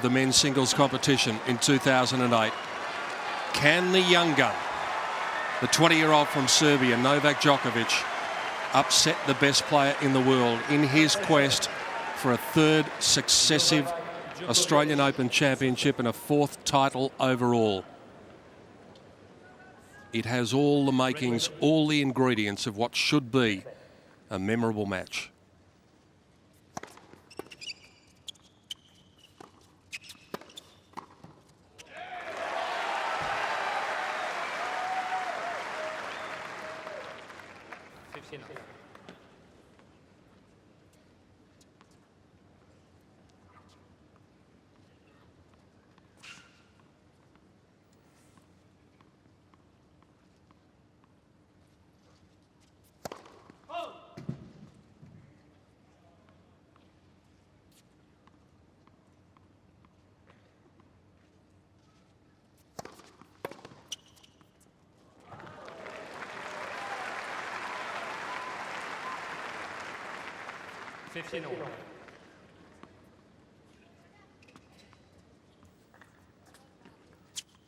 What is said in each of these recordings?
the men's singles competition in 2008. Can the young gun, the 20-year-old from Serbia, Novak Djokovic, upset the best player in the world in his quest for a third successive Australian Open championship and a fourth title overall? It has all the makings, all the ingredients of what should be a memorable match.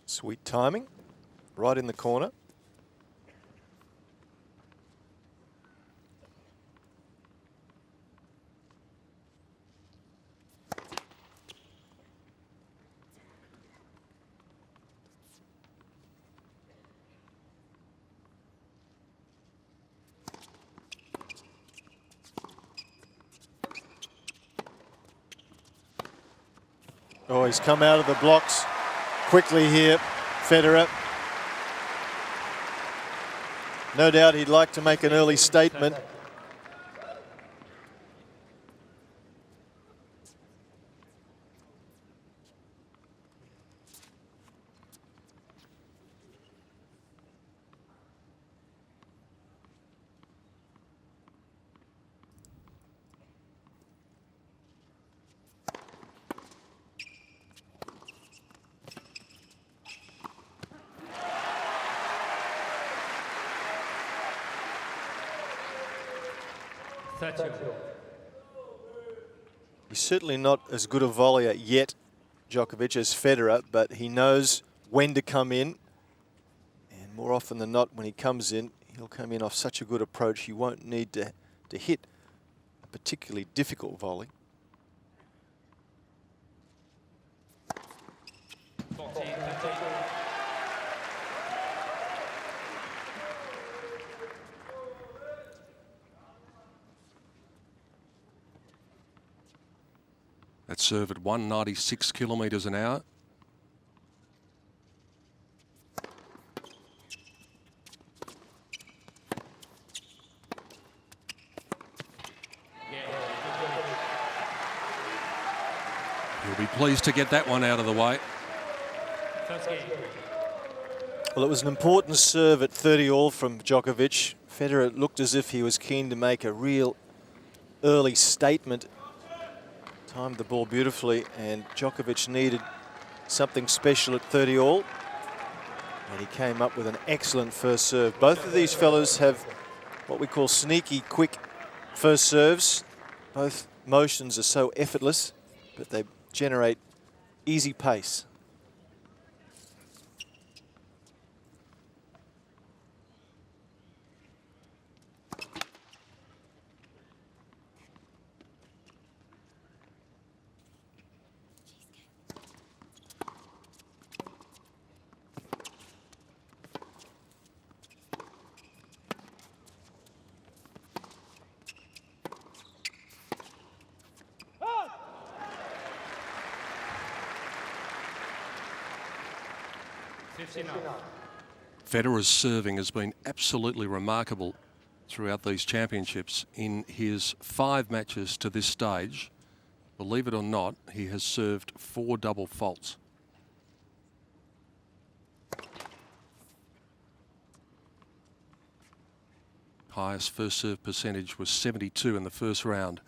Sweet timing, right in the corner. Oh, he's come out of the blocks quickly here, Federer. No doubt he'd like to make an early statement. He's certainly not as good a volleyer yet, Djokovic, as Federer, but he knows when to come in. And more often than not, when he comes in, he'll come in off such a good approach, he won't need to hit a particularly difficult volley. That serve at 196 kilometres an hour. He'll be pleased to get that one out of the way. Well, it was an important serve at 30-all from Djokovic. Federer looked as if he was keen to make a real early statement. Timed the ball beautifully, and Djokovic needed something special at 30-all. And he came up with an excellent first serve. Both of these fellows have what we call sneaky, quick first serves. Both motions are so effortless, but they generate easy pace. Federer's serving has been absolutely remarkable throughout these championships. In his 5 matches to this stage, believe it or not, he has served 4 double faults. Highest first serve percentage was 72 in the first round.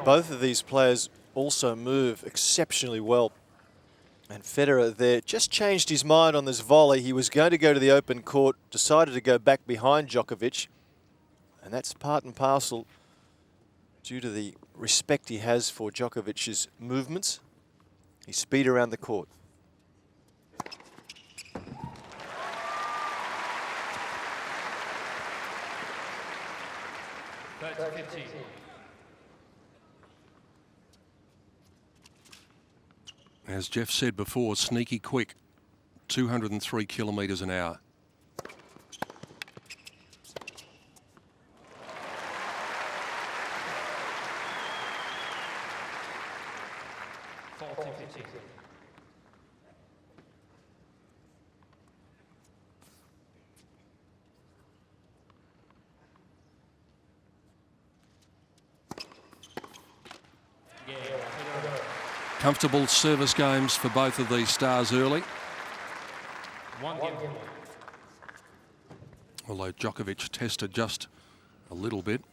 Both of these players also move exceptionally well And Federer there just changed his mind on this volley. He was going to go to the open court, decided to go back behind Djokovic. And that's part and parcel due to the respect he has for Djokovic's movements, his speed around the court. As Jeff said before, sneaky quick, 203 kilometres an hour. Comfortable service games for both of these stars early. Although Djokovic tested just a little bit.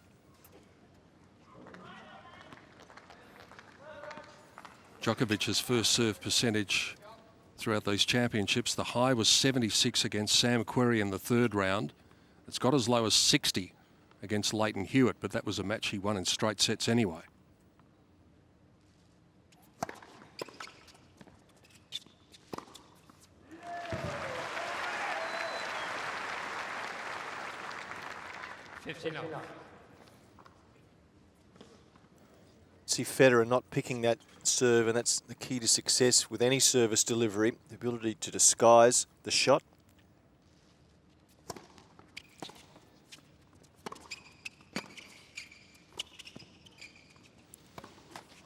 Djokovic's first serve percentage throughout these championships, the high was 76 against Sam Querrey in the third round. It's got as low as 60 against Leighton Hewitt, but that was a match he won in straight sets anyway. See Federer not picking that serve, and that's the key to success with any service delivery, the ability to disguise the shot.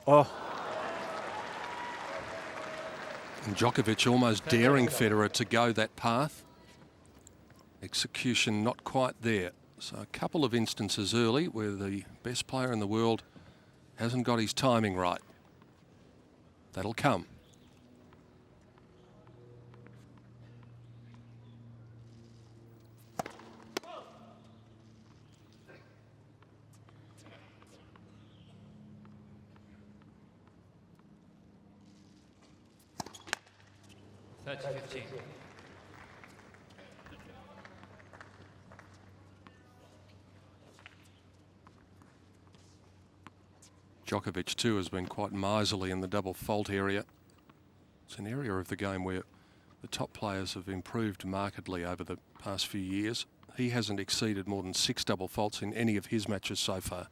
Oh. And Djokovic almost daring Federer to go that path. Execution not quite there. So a couple of instances early where the best player in the world hasn't got his timing right. That'll come. Djokovic too has been quite miserly in the double fault area. It's an area of the game where the top players have improved markedly over the past few years. He hasn't exceeded more than 6 double faults in any of his matches so far.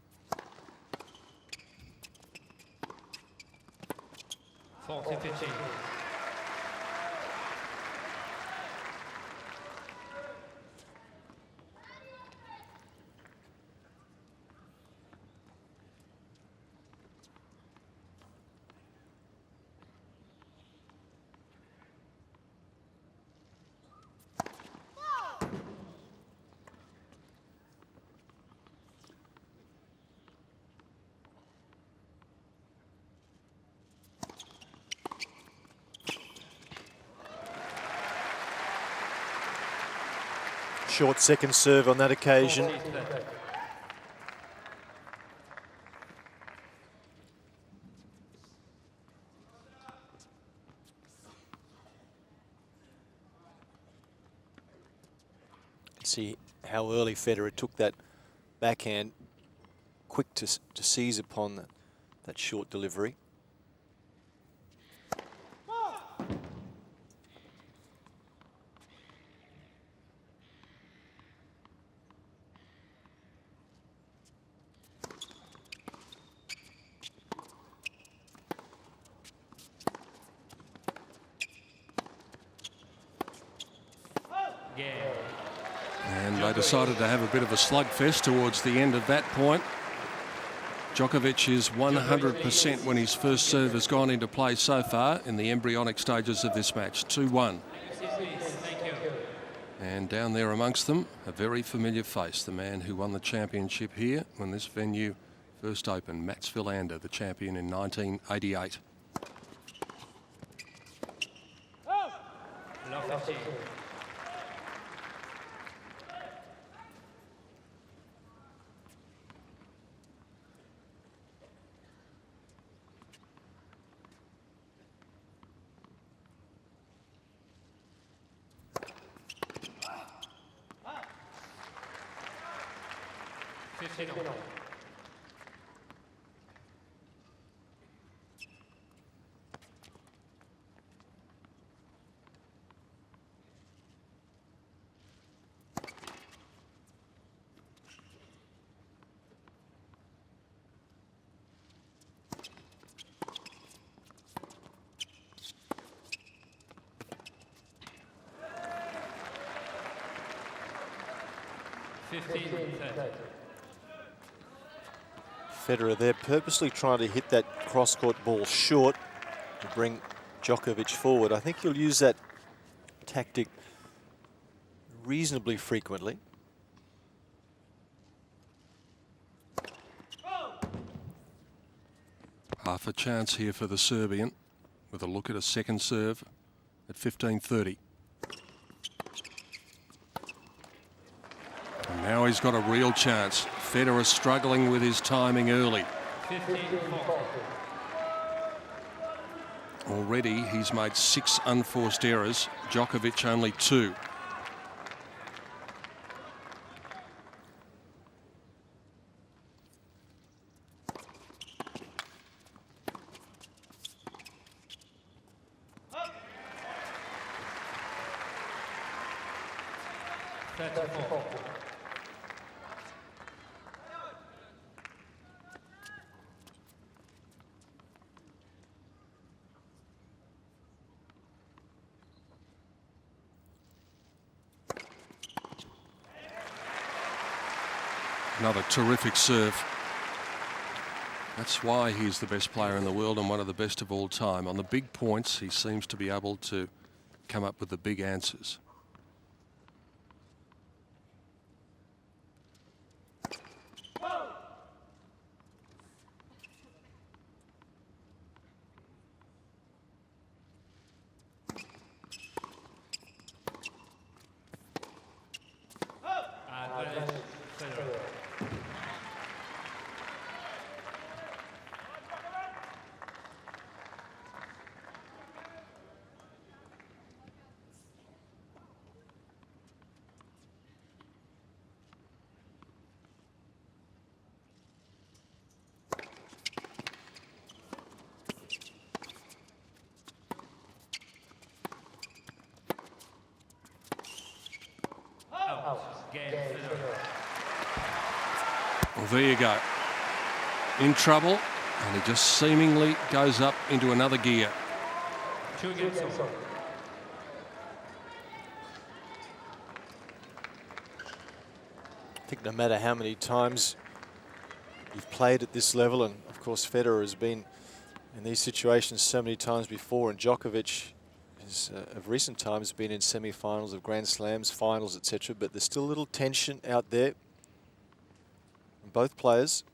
Short second serve on that occasion. See how early Federer took that backhand, quick to seize upon that short delivery. And they decided to have a bit of a slugfest towards the end of that point. Djokovic is 100% when his first serve has gone into play so far in the embryonic stages of this match. 2-1. And down there amongst them, a very familiar face, the man who won the championship here when this venue first opened, Mats Wilander, the champion in 1988. Semifinal. Federer there purposely trying to hit that cross-court ball short to bring Djokovic forward. I think he'll use that tactic reasonably frequently. Half a chance here for the Serbian with a look at a second serve at 15:30. And now he's got a real chance. Federer struggling with his timing early. 15-4. Already he's made 6 unforced errors. Djokovic only 2. Another terrific serve. That's why he's the best player in the world and one of the best of all time. On the big points, he seems to be able to come up with the big answers. Well, there you go. In trouble, and he just seemingly goes up into another gear. I think no matter how many times you've played at this level, and of course Federer has been in these situations so many times before, and Djokovic is, of recent times, been in semi-finals of Grand Slams, finals, etc. But there's still a little tension out there from both players.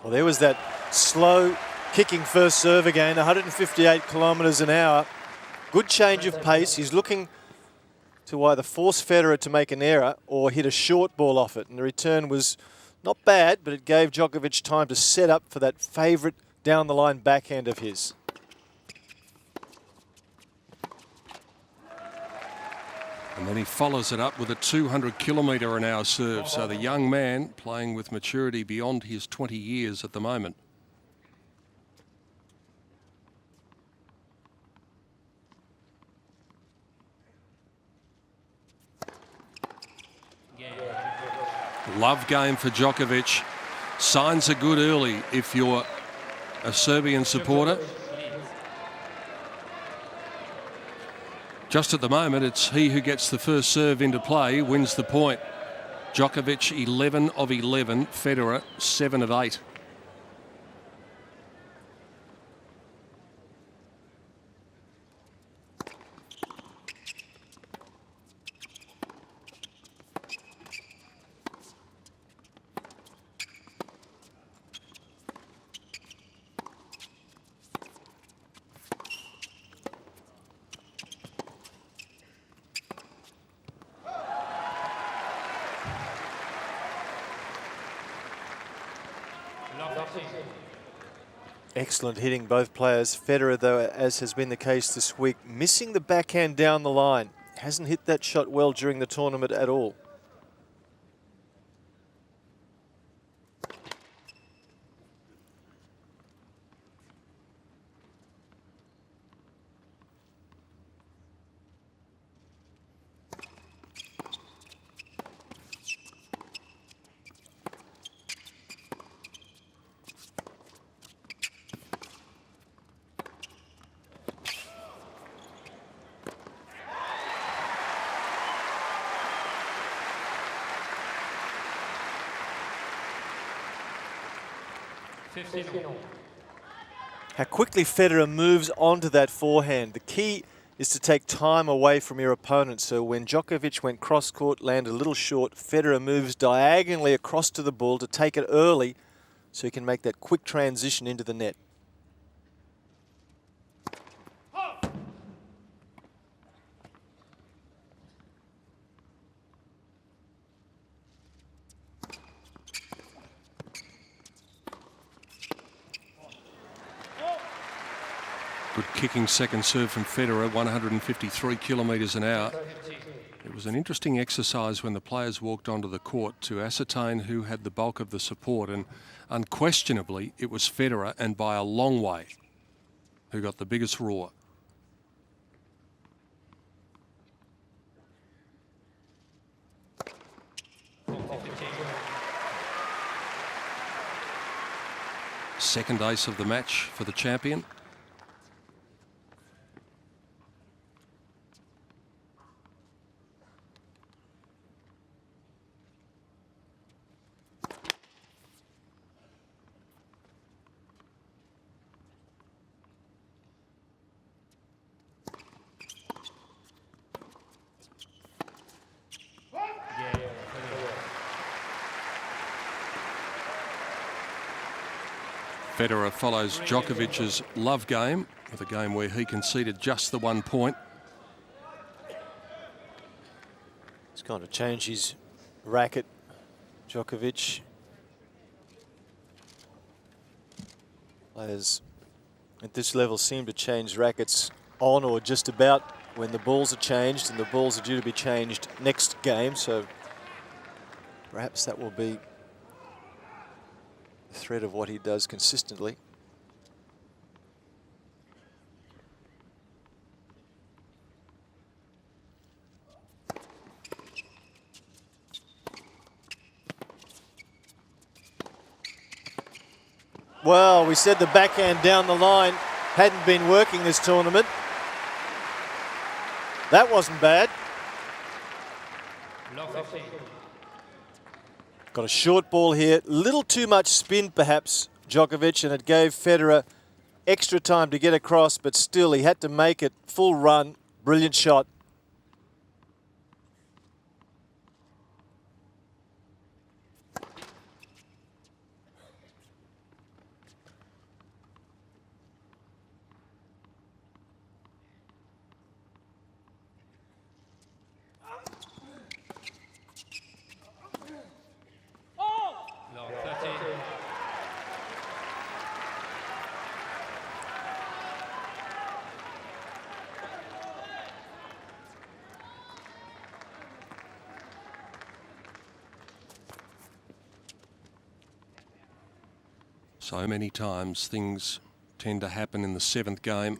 Well, there was that slow kicking first serve again, 158 kilometres an hour. Good change of pace. He's looking to either force Federer to make an error or hit a short ball off it. And the return was not bad, but it gave Djokovic time to set up for that favourite down-the-line backhand of his. And then he follows it up with a 200-kilometre-an-hour serve. So the young man playing with maturity beyond his 20 years at the moment. Love game for Djokovic. Signs are good early if you're a Serbian supporter. Just at the moment, it's he who gets the first serve into play wins the point. Djokovic 11 of 11, Federer 7 of 8. Excellent hitting, both players. Federer, though, as has been the case this week, missing the backhand down the line. Hasn't hit that shot well during the tournament at all. How quickly Federer moves onto that forehand. The key is to take time away from your opponent. So when Djokovic went cross-court, landed a little short, Federer moves diagonally across to the ball to take it early so he can make that quick transition into the net. Good kicking second serve from Federer, 153 kilometres an hour. It was an interesting exercise when the players walked onto the court to ascertain who had the bulk of the support, and unquestionably it was Federer, and by a long way, who got the biggest roar. Second ace of the match for the champion. Federer follows Djokovic's love game with a game where he conceded just the 1 point. He's going to change his racket, Djokovic. Players at this level seem to change rackets on or just about when the balls are changed, and the balls are due to be changed next game. So perhaps that will be the thread of what he does consistently. Well, we said the backhand down the line hadn't been working this tournament. That wasn't bad. Got a short ball here. Little too much spin, perhaps, Djokovic, and it gave Federer extra time to get across, but still he had to make it full run. Brilliant shot. So many times things tend to happen in the 7th game.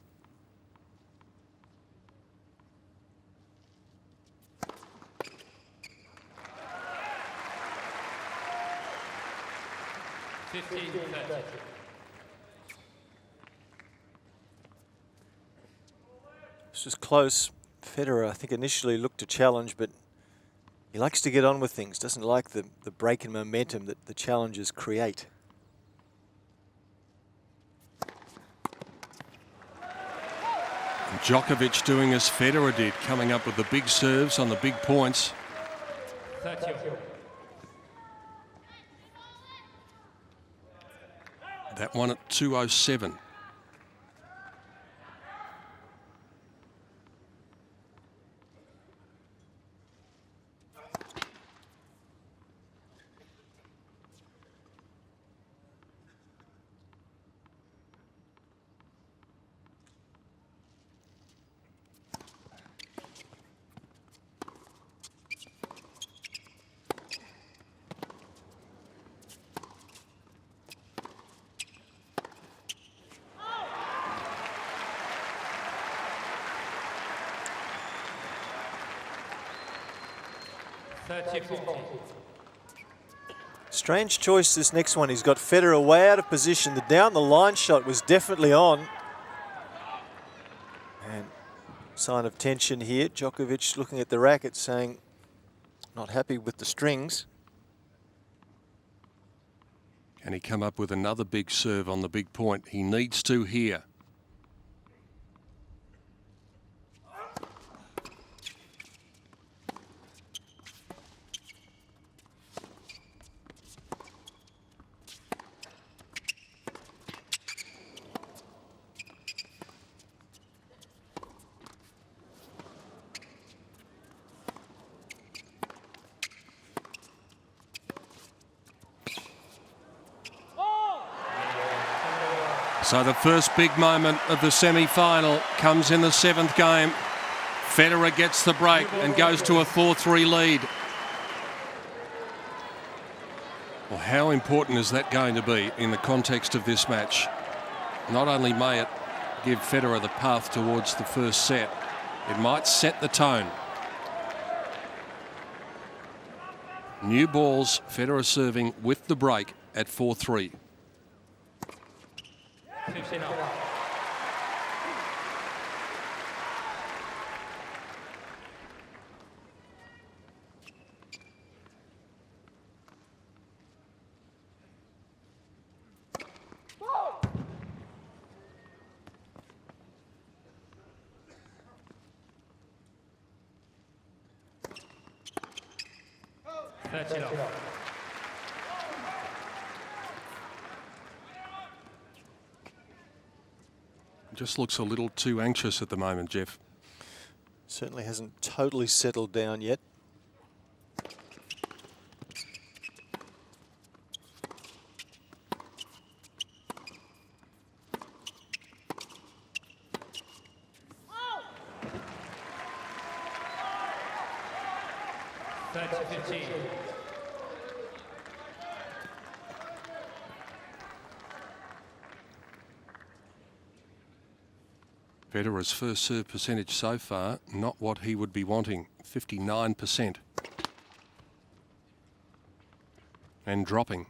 This was close. Federer, I think, initially looked to challenge, but he likes to get on with things. Doesn't like the break in momentum that the challenges create. And Djokovic doing as Federer did, coming up with the big serves on the big points. That one at 207. 30-40. Strange choice this next one. He's got Federer way out of position. The down the line shot was definitely on. And sign of tension here. Djokovic looking at the racket saying, not happy with the strings. Can he come up with another big serve on the big point? He needs to here. So the first big moment of the semi-final comes in the 7th game. Federer gets the break and goes to a 4-3 lead. Well, how important is that going to be in the context of this match? Not only may it give Federer the path towards the first set, it might set the tone. New balls, Federer serving with the break at 4-3. 59. Just looks a little too anxious at the moment, Jeff. Certainly hasn't totally settled down yet. Federer's first serve percentage so far, not what he would be wanting, 59%. And dropping.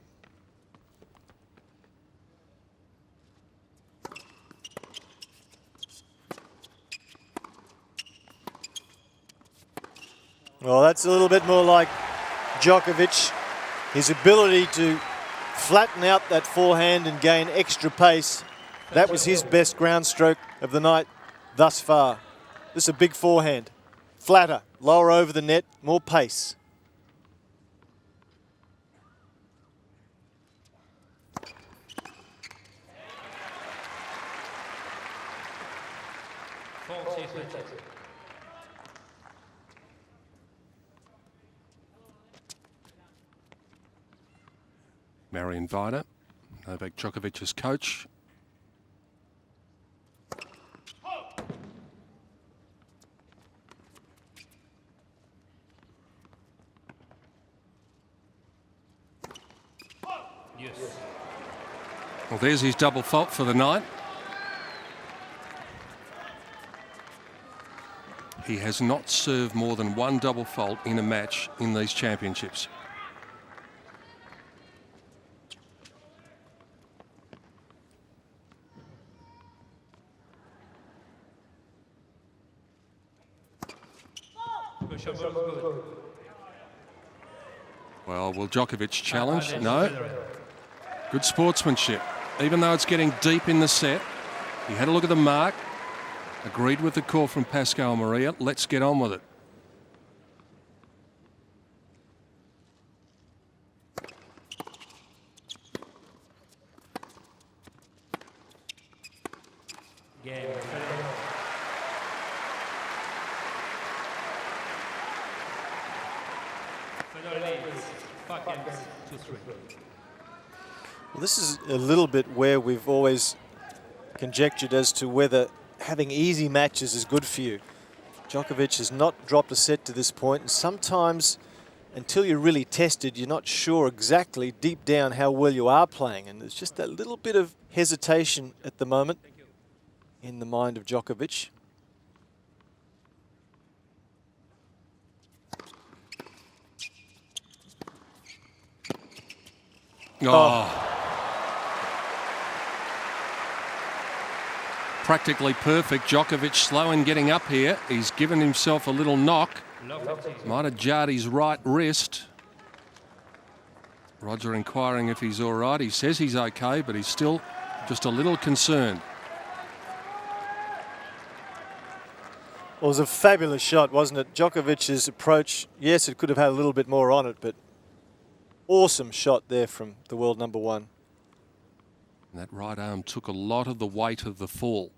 Well, that's a little bit more like Djokovic. His ability to flatten out that forehand and gain extra pace. That was his best ground stroke of the night thus far. This is a big forehand. Flatter, lower over the net, more pace. Marian Vida, Novak Djokovic's coach. Yes. Well, there's his double fault for the night. He has not served more than one double fault in a match in these championships. Well, will Djokovic challenge? No. Good sportsmanship. Even though it's getting deep in the set, he had a look at the mark, agreed with the call from Pascal Maria. Let's get on with it. Well, this is a little bit where we've always conjectured as to whether having easy matches is good for you. Djokovic has not dropped a set to this point, and sometimes until you're really tested, you're not sure exactly deep down how well you are playing, and there's just that little bit of hesitation at the moment in the mind of Djokovic. Oh. Practically perfect. Djokovic slow in getting up here. He's given himself a little knock. Might have jarred his right wrist. Roger inquiring if he's all right. He says he's okay, but he's still just a little concerned. Well, it was a fabulous shot, wasn't it? Djokovic's approach, yes, it could have had a little bit more on it, but awesome shot there from the world number one. And that right arm took a lot of the weight of the fall.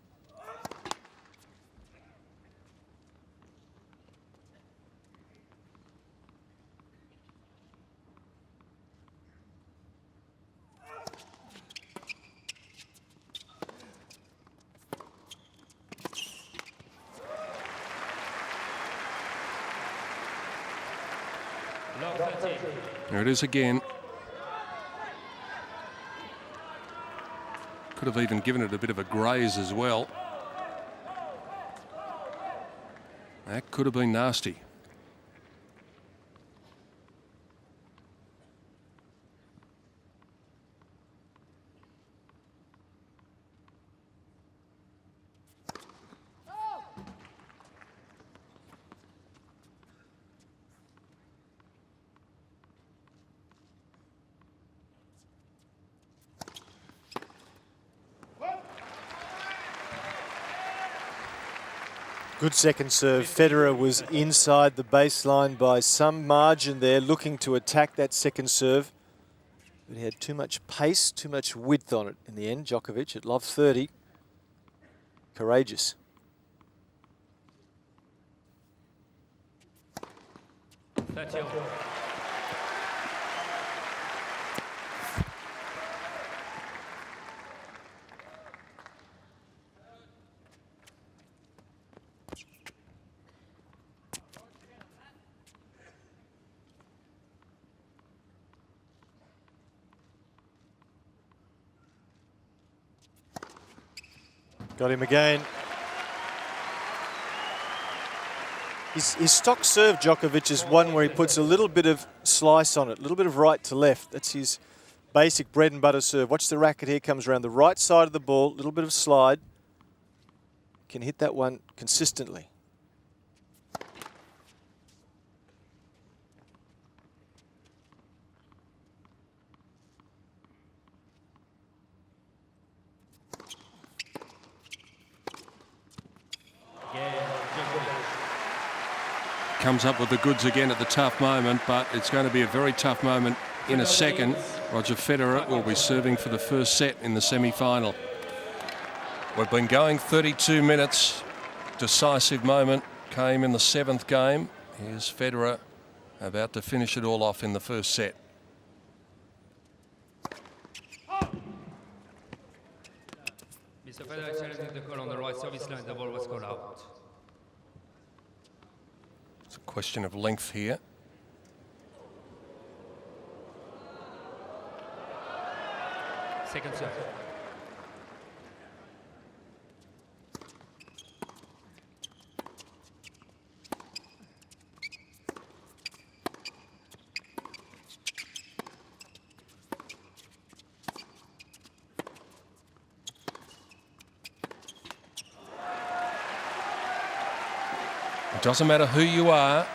There it is again. Could have even given it a bit of a graze as well. That could have been nasty. Good second serve. Federer was inside the baseline by some margin there, looking to attack that second serve. But he had too much pace, too much width on it in the end. Djokovic at love 30. Courageous. Got him again. His stock serve, Djokovic, is one where he puts a little bit of slice on it, a little bit of right to left. That's his basic bread and butter serve. Watch the racket here, comes around the right side of the ball, a little bit of slide. Can hit that one consistently. Comes up with the goods again at the tough moment, but it's going to be a very tough moment in a second. Roger Federer will be serving for the first set in the semi-final. We've been going 32 minutes. Decisive moment came in the 7th game. Here's Federer about to finish it all off in the first set. Mr. Federer challenging the call on the right service line. The ball was called out. It's a question of length here. Second serve. It doesn't matter who you are,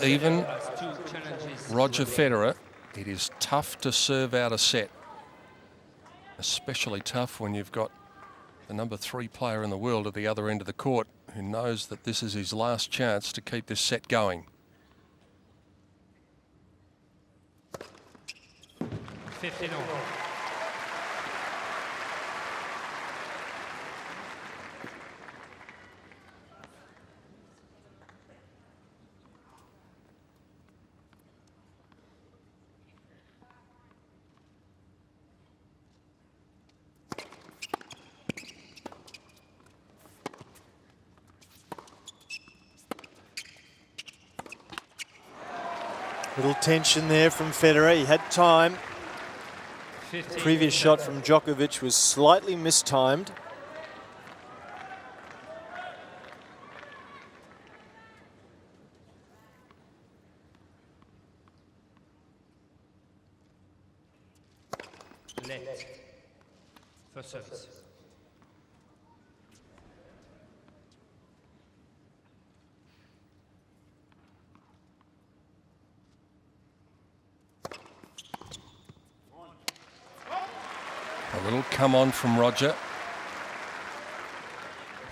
even Roger Federer, it is tough to serve out a set. Especially tough when you've got the number 3 player in the world at the other end of the court who knows that this is his last chance to keep this set going. 15-0. Little tension there from Federer. He had time. Previous shot from Djokovic was slightly mistimed. left. First service. A little come on from Roger.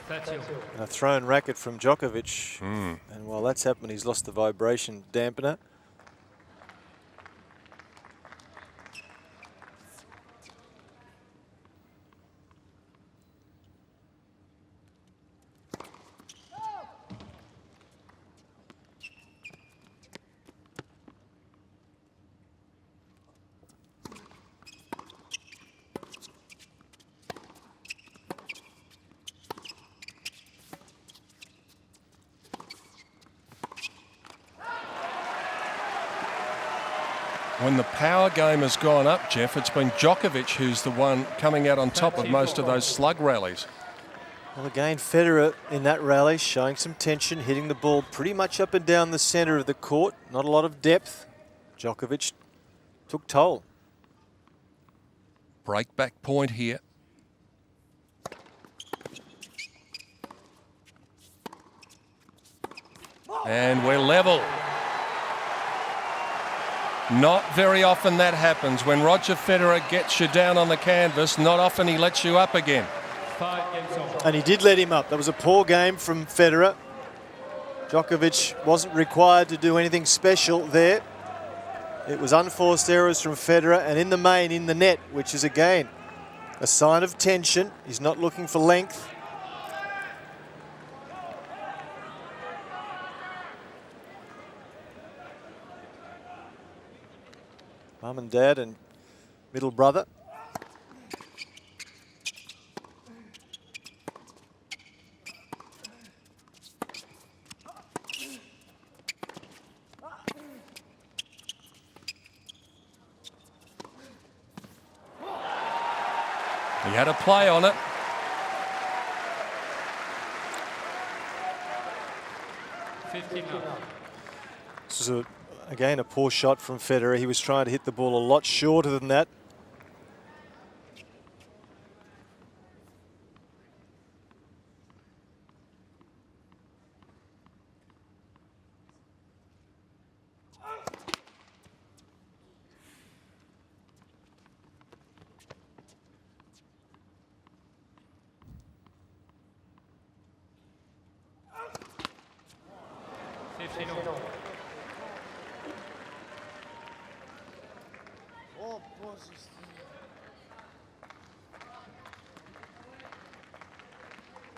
30. A thrown racket from Djokovic. And while that's happened, he's lost the vibration dampener. When the power game has gone up, Jeff, it's been Djokovic who's the one coming out on top of most of those slug rallies. Well, again, Federer in that rally showing some tension, hitting the ball pretty much up and down the centre of the court. Not a lot of depth. Djokovic took toll. Break back point here. And we're level. Not very often that happens. When Roger Federer gets you down on the canvas, not often he lets you up again. 5 games over. And he did let him up. That was a poor game from Federer. Djokovic wasn't required to do anything special there. It was unforced errors from Federer, and in the main, in the net, which is again a sign of tension. He's not looking for length. Mum and dad and middle brother. He had a play on it. This is again a poor shot from Federer. He was trying to hit the ball a lot shorter than that.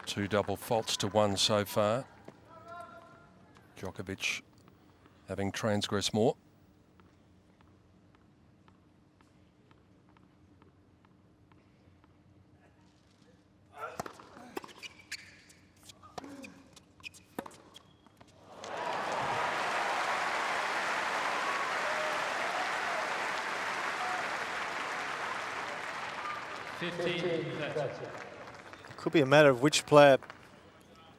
Two double faults to one so far. Djokovic having transgressed more. Could be a matter of which player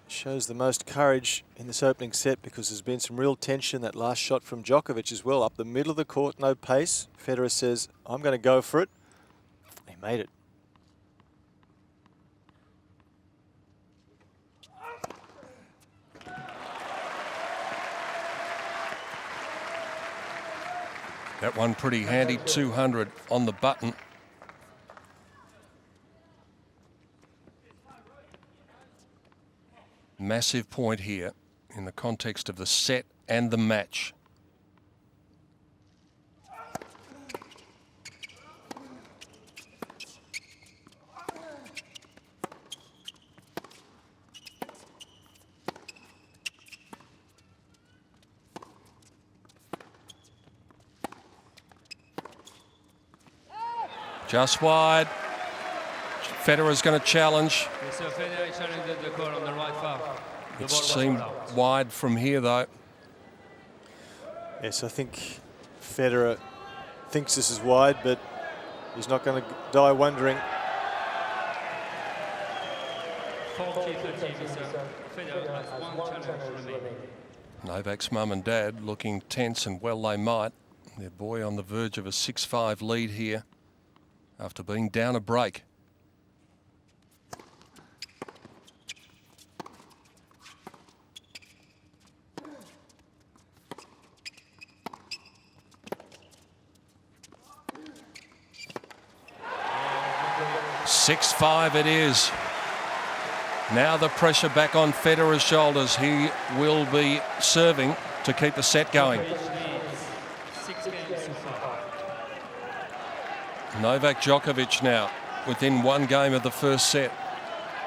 shows the most courage in this opening set, because there's been some real tension. That last shot from Djokovic as well, up the middle of the court, no pace. Federer says, I'm going to go for it. He made it. That one pretty handy, 200 on the button. Massive point here in the context of the set and the match. Just wide. Federer's going to challenge. Mr. Federer challenged the call on the right foul. It seemed wide from here, though. Yes, I think Federer thinks this is wide, but he's not going to die wondering. 40-30, Mr. Federer has one challenge remaining. Novak's mum and dad looking tense, and well they might. Their boy on the verge of a 6-5 lead here after being down a break. (6-5) it is. Now the pressure back on Federer's shoulders. He will be serving to keep the set going. Novak Djokovic now within one game of the first set.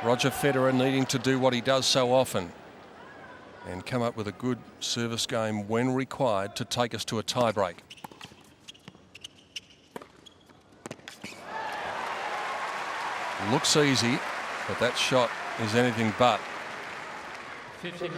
Roger Federer needing to do what he does so often and come up with a good service game when required to take us to a tiebreak. Looks easy, but that shot is anything but. 15.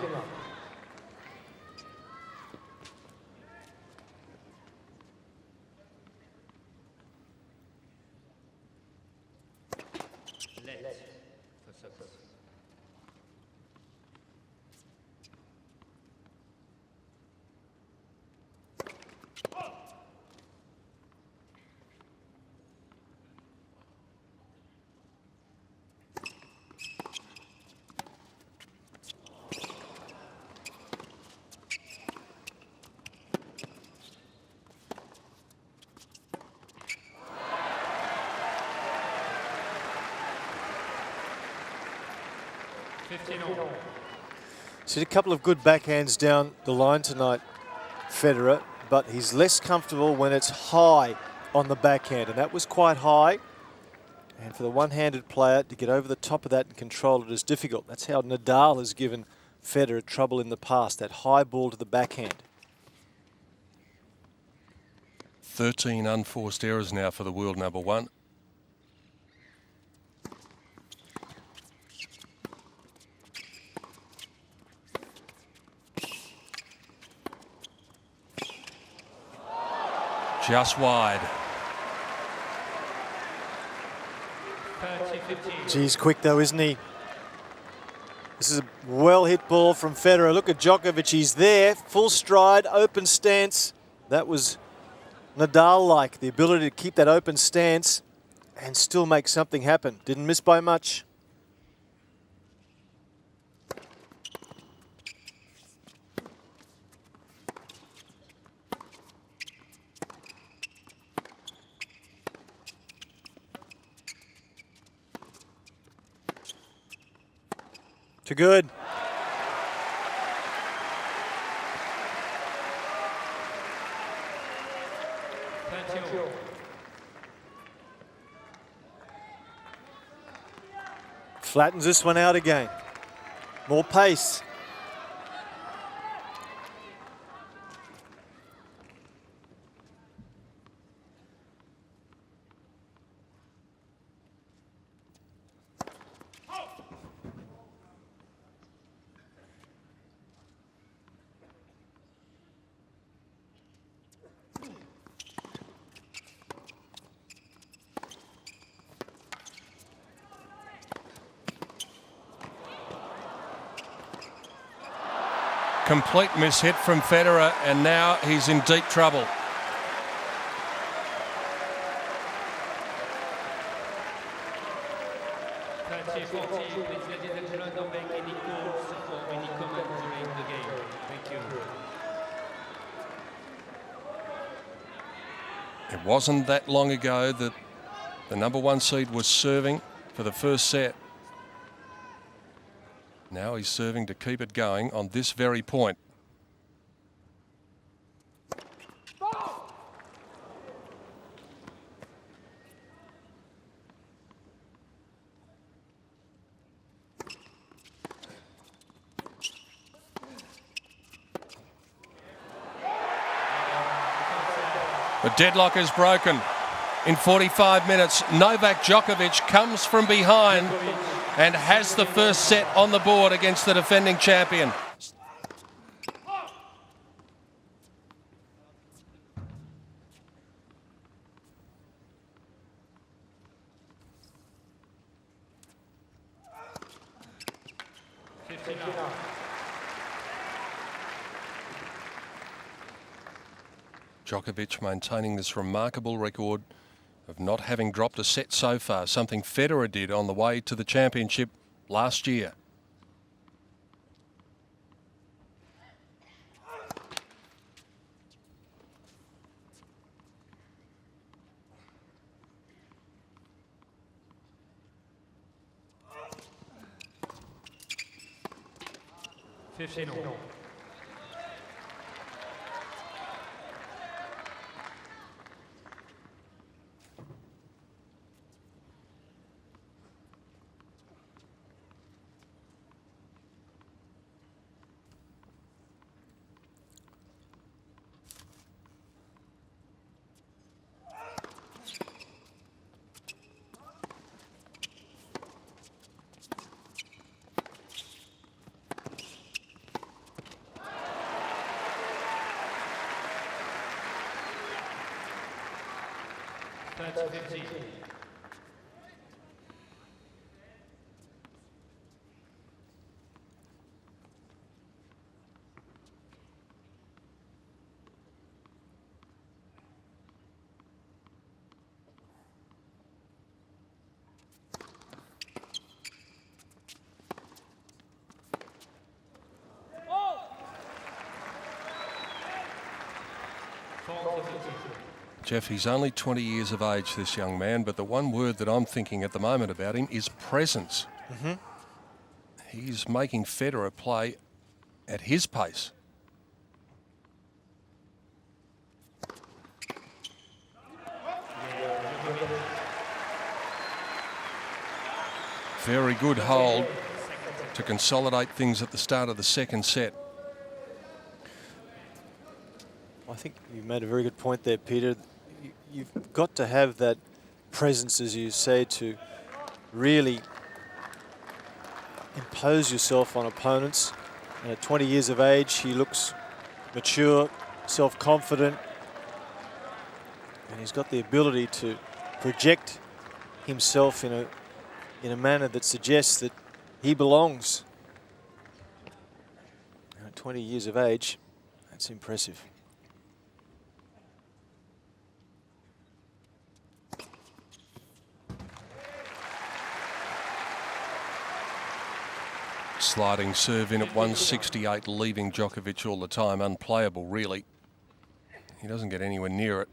See a couple of good backhands down the line tonight, Federer, but he's less comfortable when it's high on the backhand, and that was quite high. And for the one-handed player to get over the top of that and control it is difficult. That's how Nadal has given Federer trouble in the past, that high ball to the backhand. 13 unforced errors now for the world number one. Just wide. Geez, quick though, isn't he? This is a well-hit ball from Federer. Look at Djokovic, he's there, full stride, open stance. That was Nadal-like, the ability to keep that open stance and still make something happen. Didn't miss by much. Too good. Flattens this one out again. More pace. Complete mishit from Federer, and now he's in deep trouble. It wasn't that long ago that the number one seed was serving for the first set. Now he's serving to keep it going on this very point. The deadlock is broken. In 45 minutes, Novak Djokovic comes from behind and has the first set on the board against the defending champion. Djokovic maintaining this remarkable record of not having dropped a set so far, something Federer did on the way to the championship last year. Final. That's 15. Jeff, he's only 20 years of age, this young man, but the one word that I'm thinking at the moment about him is presence. He's making Federer play at his pace. Very good hold to consolidate things at the start of the second set. I think you made a very good point there, Peter. You've got to have that presence, as you say, to really impose yourself on opponents. And at 20 years of age, he looks mature, self-confident, and he's got the ability to project himself in a manner that suggests that he belongs. And at 20 years of age, that's impressive. Sliding serve in at 168, leaving Djokovic all the time. Unplayable, really. He doesn't get anywhere near it.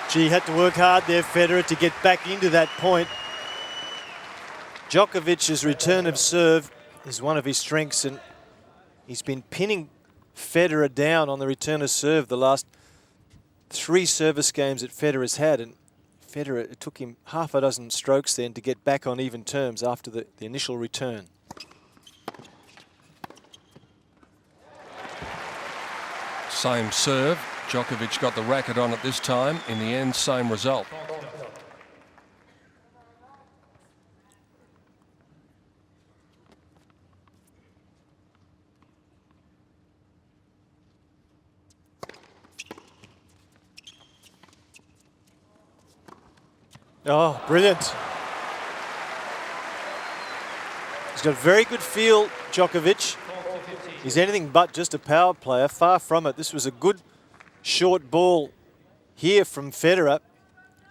Gee, had to work hard there, Federer, to get back into that point. Djokovic's return of serve is one of his strengths, and he's been pinning Federer down on the return of serve the last 3 service games that Federer's had. And Federer, it took him half a dozen strokes then to get back on even terms after the initial return. Same serve. Djokovic got the racket on it this time. In the end, same result. Oh, brilliant. He's got a very good feel, Djokovic. He's anything but just a power player, far from it. This was a good short ball here from Federer.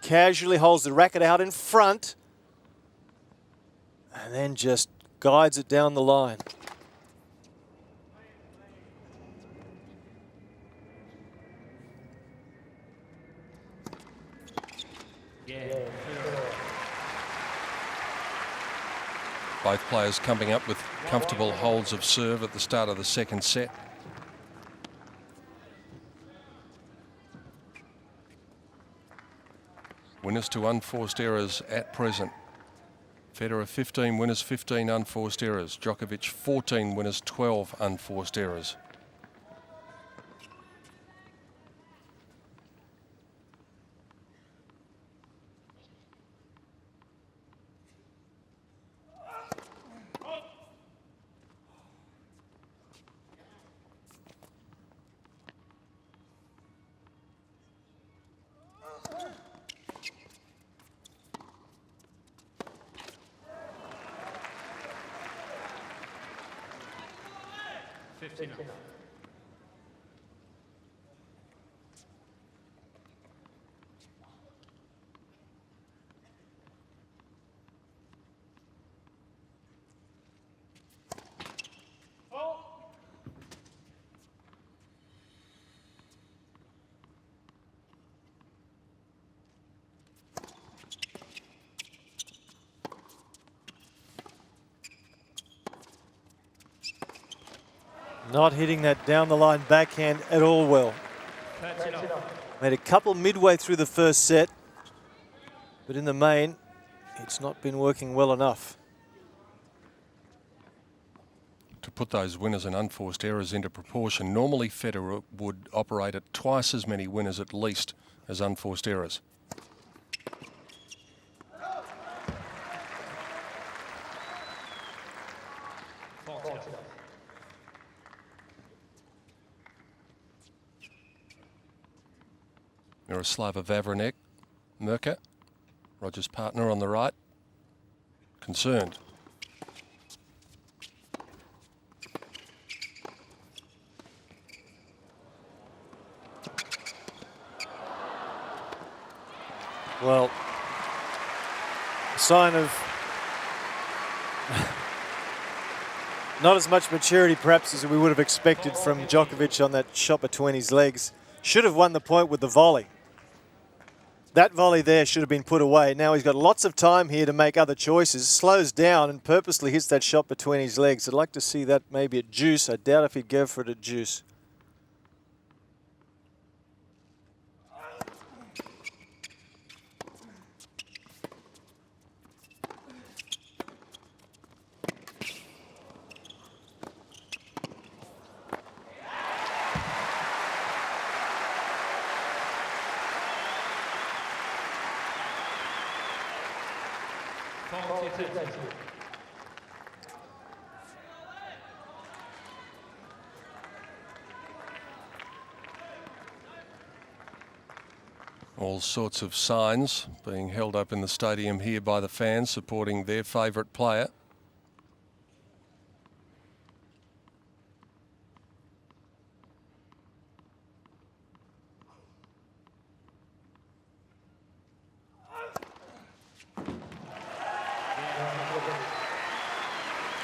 Casually holds the racket out in front and then just guides it down the line. Both players coming up with comfortable holds of serve at the start of the second set. Winners to unforced errors at present. Federer 15 winners, 15 unforced errors. Djokovic 14 winners, 12 unforced errors. 15. Not hitting that down the line backhand at all well. 13. Made a couple midway through the first set, but in the main, it's not been working well enough. To put those winners and unforced errors into proportion, normally Federer would operate at twice as many winners at least as unforced errors. Miroslava Vavrinek, Merker, Roger's partner on the right, concerned. Well, a sign of not as much maturity perhaps as we would have expected from Djokovic on that shot between his legs. Should have won the point with the volley. That volley there should have been put away. Now he's got lots of time here to make other choices. Slows down and purposely hits that shot between his legs. I'd like to see that maybe at deuce. I doubt if he'd go for it at deuce. All sorts of signs being held up in the stadium here by the fans supporting their favourite player.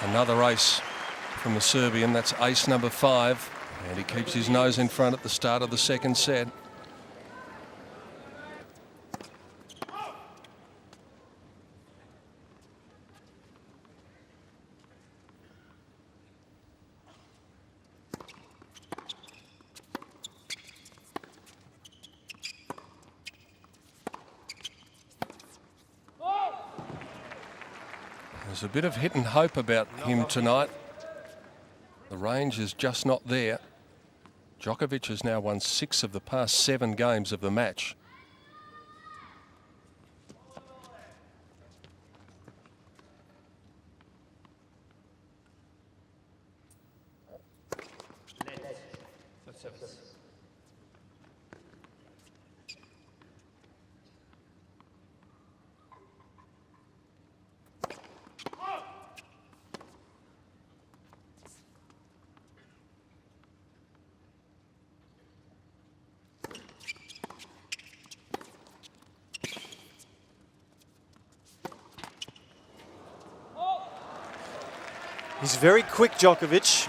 Another ace from the Serbian. That's ace number 5. And he keeps his nose in front at the start of the second set. There's a bit of hit and hope about him tonight. The range is just not there. Djokovic has now won 6 of the past 7 games of the match. He's very quick, Djokovic.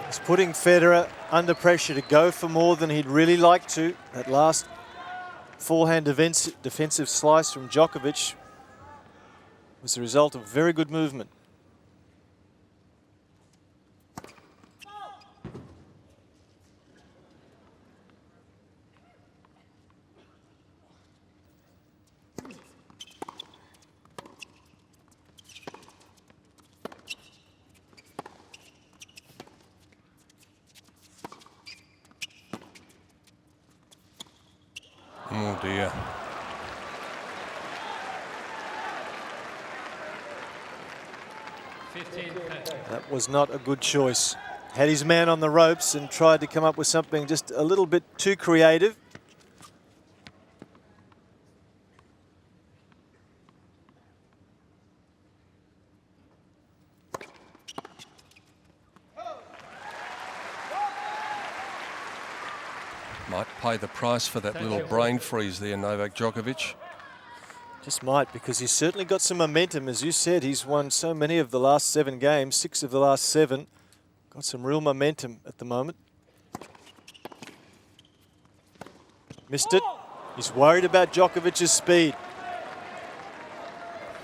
He's putting Federer under pressure to go for more than he'd really like to. That last forehand defensive slice from Djokovic was the result of very good movement. Oh dear. That was not a good choice. Had his man on the ropes and tried to come up with something just a little bit too creative. Might pay the price for that little brain freeze there, Novak Djokovic. Just might, because he's certainly got some momentum. As you said, he's won so many of the last 7 games, 6 of the last 7. Got some real momentum at the moment. Missed it. He's worried about Djokovic's speed.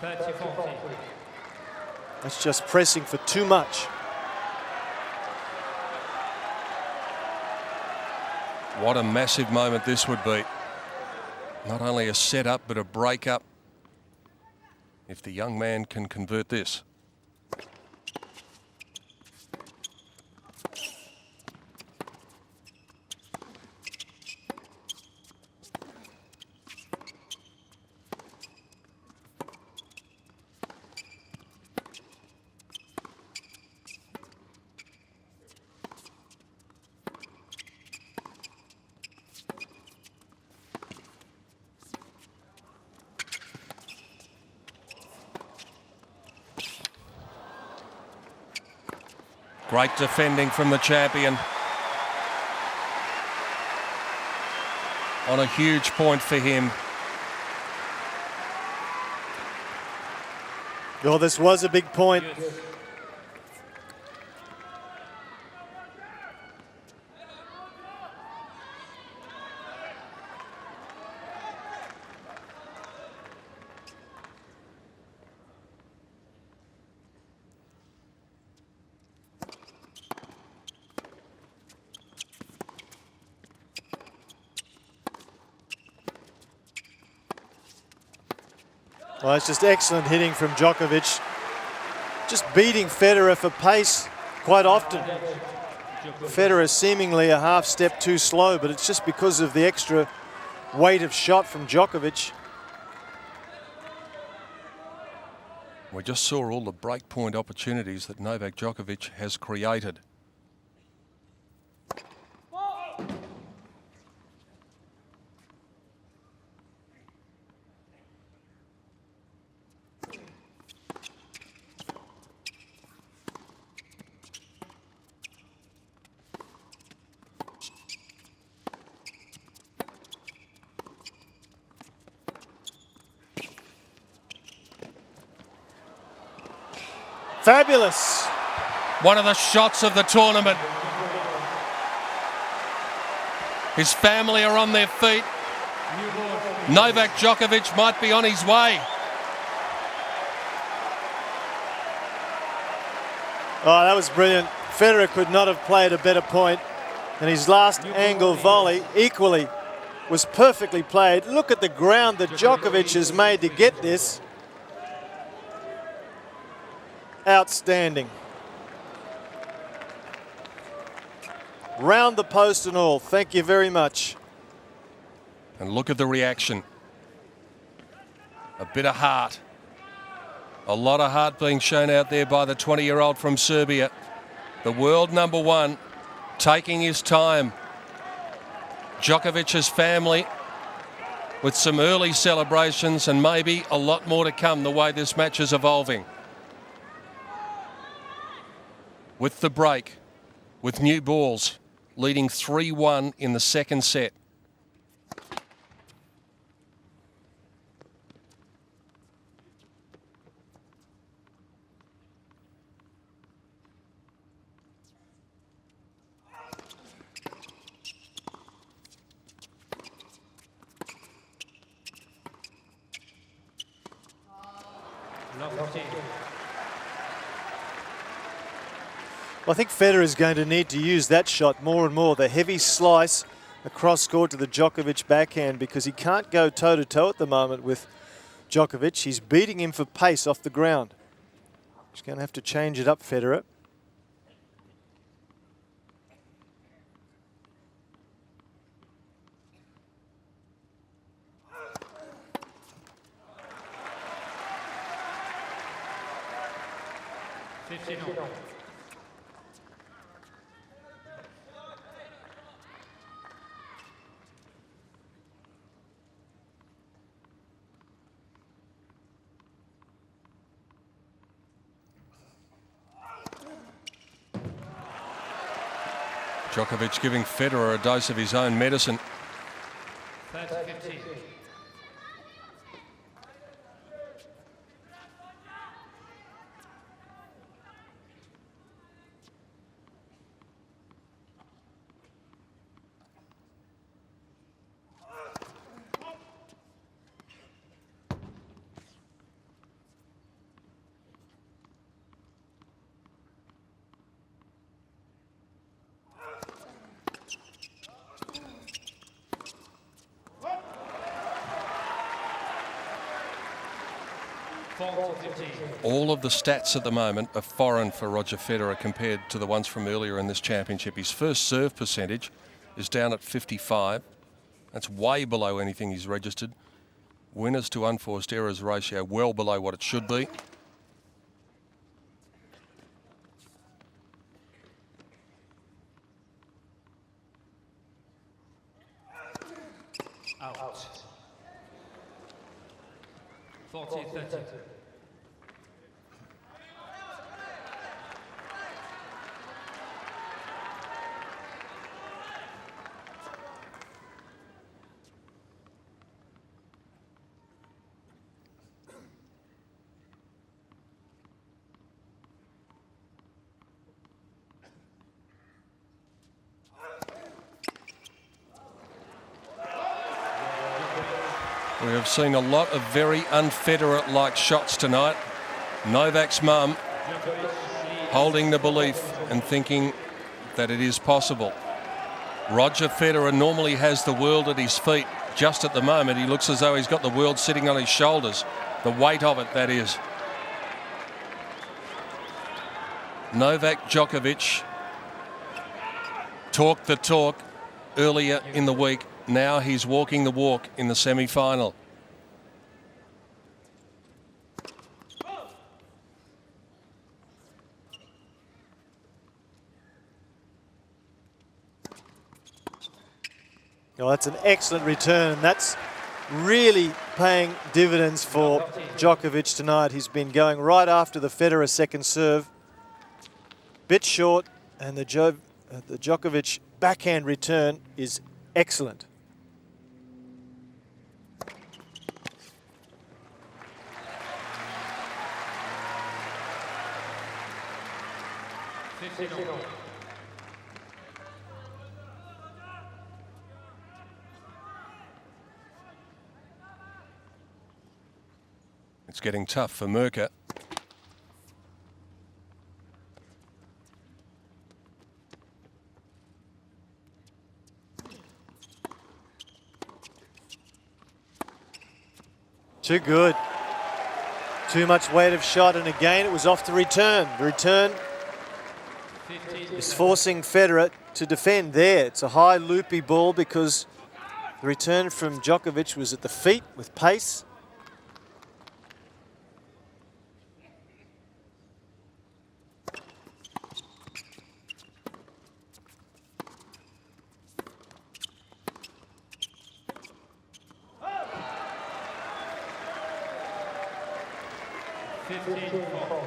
30-40. That's just pressing for too much. What a massive moment this would be. Not only a set-up, but a break-up. If the young man can convert this. Great defending from the champion. On a huge point for him. Oh, this was a big point. Well, it's just excellent hitting from Djokovic. Just beating Federer for pace quite often. Federer seemingly a half step too slow, but it's just because of the extra weight of shot from Djokovic. We just saw all the breakpoint opportunities that Novak Djokovic has created. Fabulous. One of the shots of the tournament. His family are on their feet. Novak Djokovic might be on his way. Oh, that was brilliant. Federer could not have played a better point. And his last angle volley equally was perfectly played. Look at the ground that Djokovic has made to get this. Outstanding. Round the post and all. Thank you very much. And look at the reaction. A bit of heart. A lot of heart being shown out there by the 20-year-old from Serbia. The world #1, taking his time. Djokovic's family with some early celebrations and maybe a lot more to come the way this match is evolving. With the break, with new balls, leading 3-1 in the second set. I think Federer is going to need to use that shot more and more. The heavy slice across court to the Djokovic backhand, because he can't go toe-to-toe at the moment with Djokovic. He's beating him for pace off the ground. He's going to have to change it up, Federer. Djokovic giving Federer a dose of his own medicine. 30-15. All of the stats at the moment are foreign for Roger Federer compared to the ones from earlier in this championship. His first serve percentage is down at 55. That's way below anything he's registered. Winners to unforced errors ratio well below what it should be. Out. 40-30. We have seen a lot of very un-Federer-like shots tonight. Novak's mum holding the belief and thinking that it is possible. Roger Federer normally has the world at his feet. Just at the moment, he looks as though he's got the world sitting on his shoulders. The weight of it, that is. Novak Djokovic talked the talk earlier in the week. Now he's walking the walk in the semi-final. Oh, that's an excellent return. That's really paying dividends for Djokovic tonight. He's been going right after the Federer second serve. Bit short, and the Djokovic backhand return is excellent. It's getting tough for Merker. Too good. Too much weight of shot, and again it was off the return. The return is forcing Federer to defend there. It's a high loopy ball because the return from Djokovic was at the feet with pace.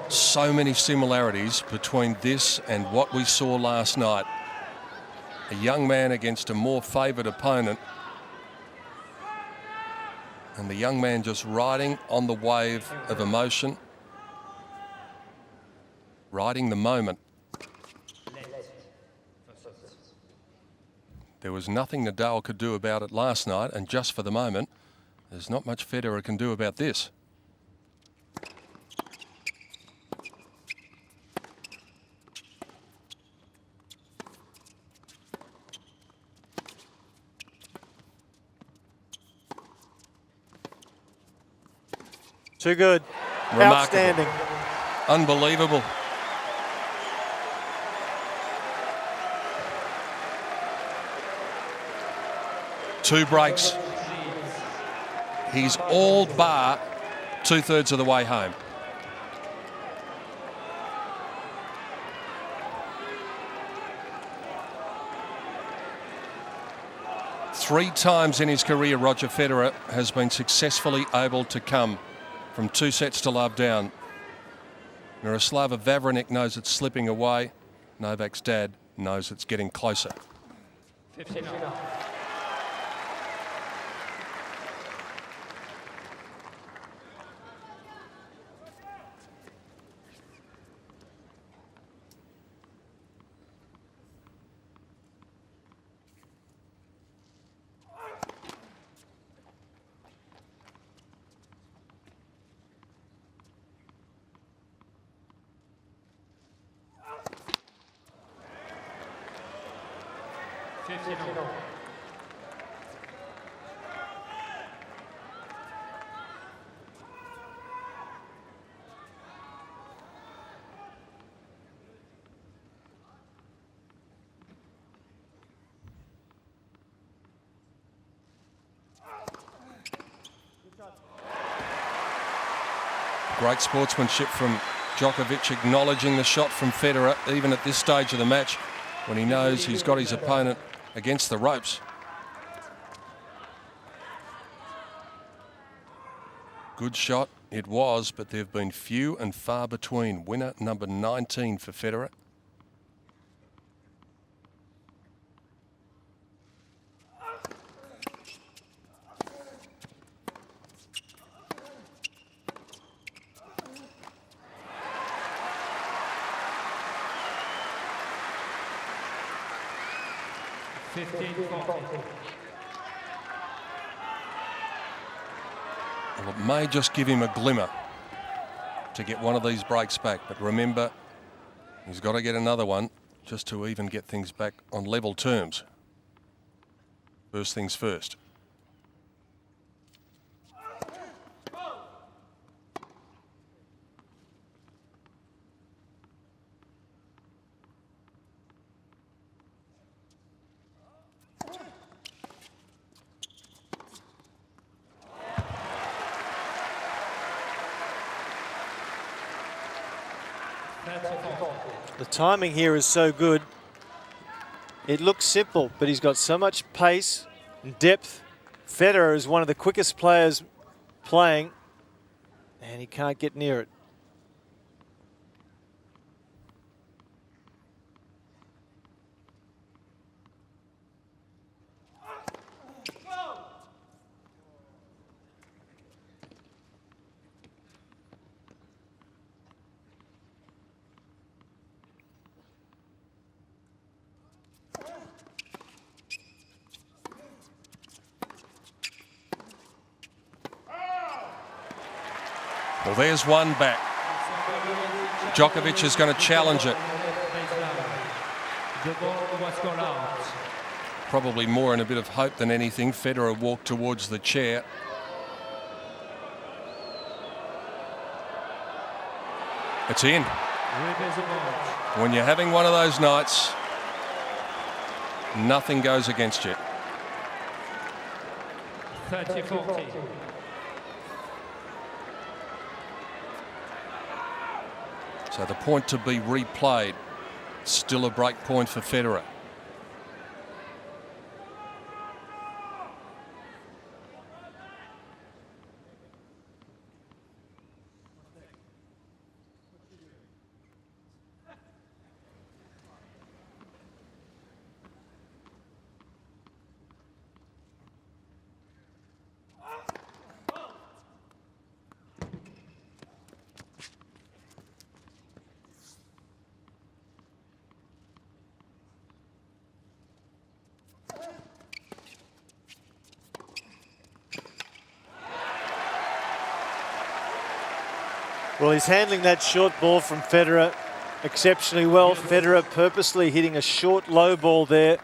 So many similarities between this and what we saw last night. A young man against a more favoured opponent. And the young man just riding on the wave of emotion. Riding the moment. There was nothing Nadal could do about it last night, and just for the moment, there's not much Federer can do about this. Too good. Remarkable. Outstanding. Unbelievable. Two breaks. He's all bar 2/3 of the way home. Three times in his career, Roger Federer has been successfully able to come from 2-0 down. Miroslava Vavrinec knows it's slipping away. Novak's dad knows it's getting closer. 59. Great sportsmanship from Djokovic, acknowledging the shot from Federer, even at this stage of the match, when he knows he's got his opponent against the ropes. Good shot it was, but there have been few and far between. Winner number 19 for Federer. Well, it may just give him a glimmer to get one of these breaks back, but remember, he's got to get another one just to even get things back on level terms. First things first. The timing here is so good. It looks simple, but he's got so much pace and depth. Federer is one of the quickest players playing, and he can't get near it. Well, there's one back. Djokovic is going to challenge it. Probably more in a bit of hope than anything. Federer walked towards the chair. It's in. When you're having one of those nights, nothing goes against you. 30-40. So the point to be replayed, still a break point for Federer. Well, he's handling that short ball from Federer exceptionally well. Federer purposely hitting a short, low ball there.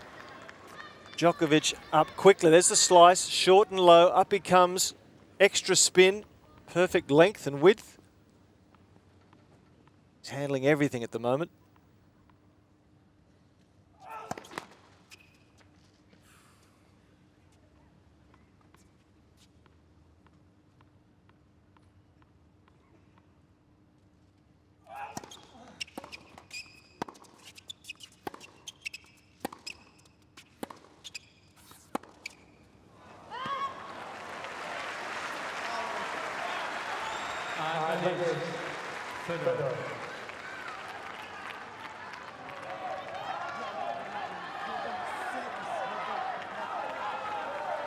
Djokovic up quickly. There's the slice, short and low. Up he comes. Extra spin. Perfect length and width. He's handling everything at the moment.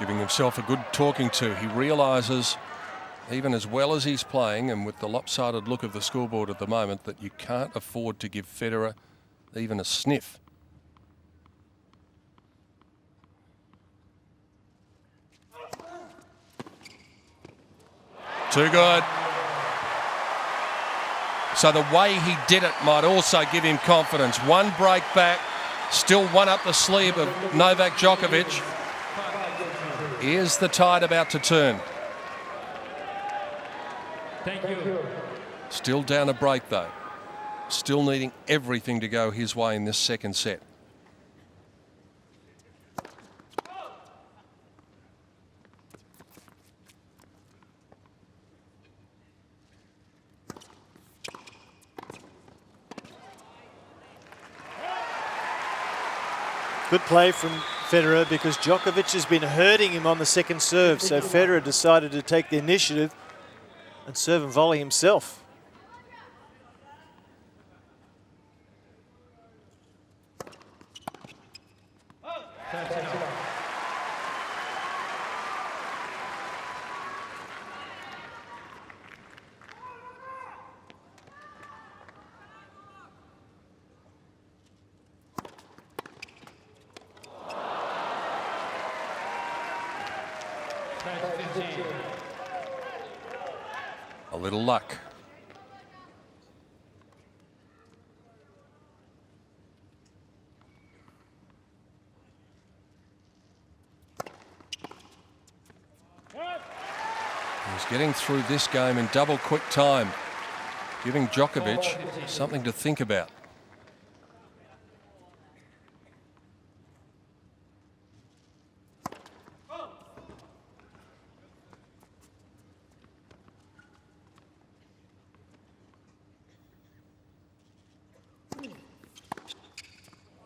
Giving himself a good talking to. He realises, even as well as he's playing and with the lopsided look of the scoreboard at the moment, that you can't afford to give Federer even a sniff. Too good. So the way he did it might also give him confidence. One break back, still one up the sleeve of Novak Djokovic. Here's the tide about to turn. Thank you. Still down a break though. Still needing everything to go his way in this second set. Good play from Federer because Djokovic has been hurting him on the second serve. So Federer decided to take the initiative and serve and volley himself. A little luck. He's getting through this game in double quick time, giving Djokovic something to think about.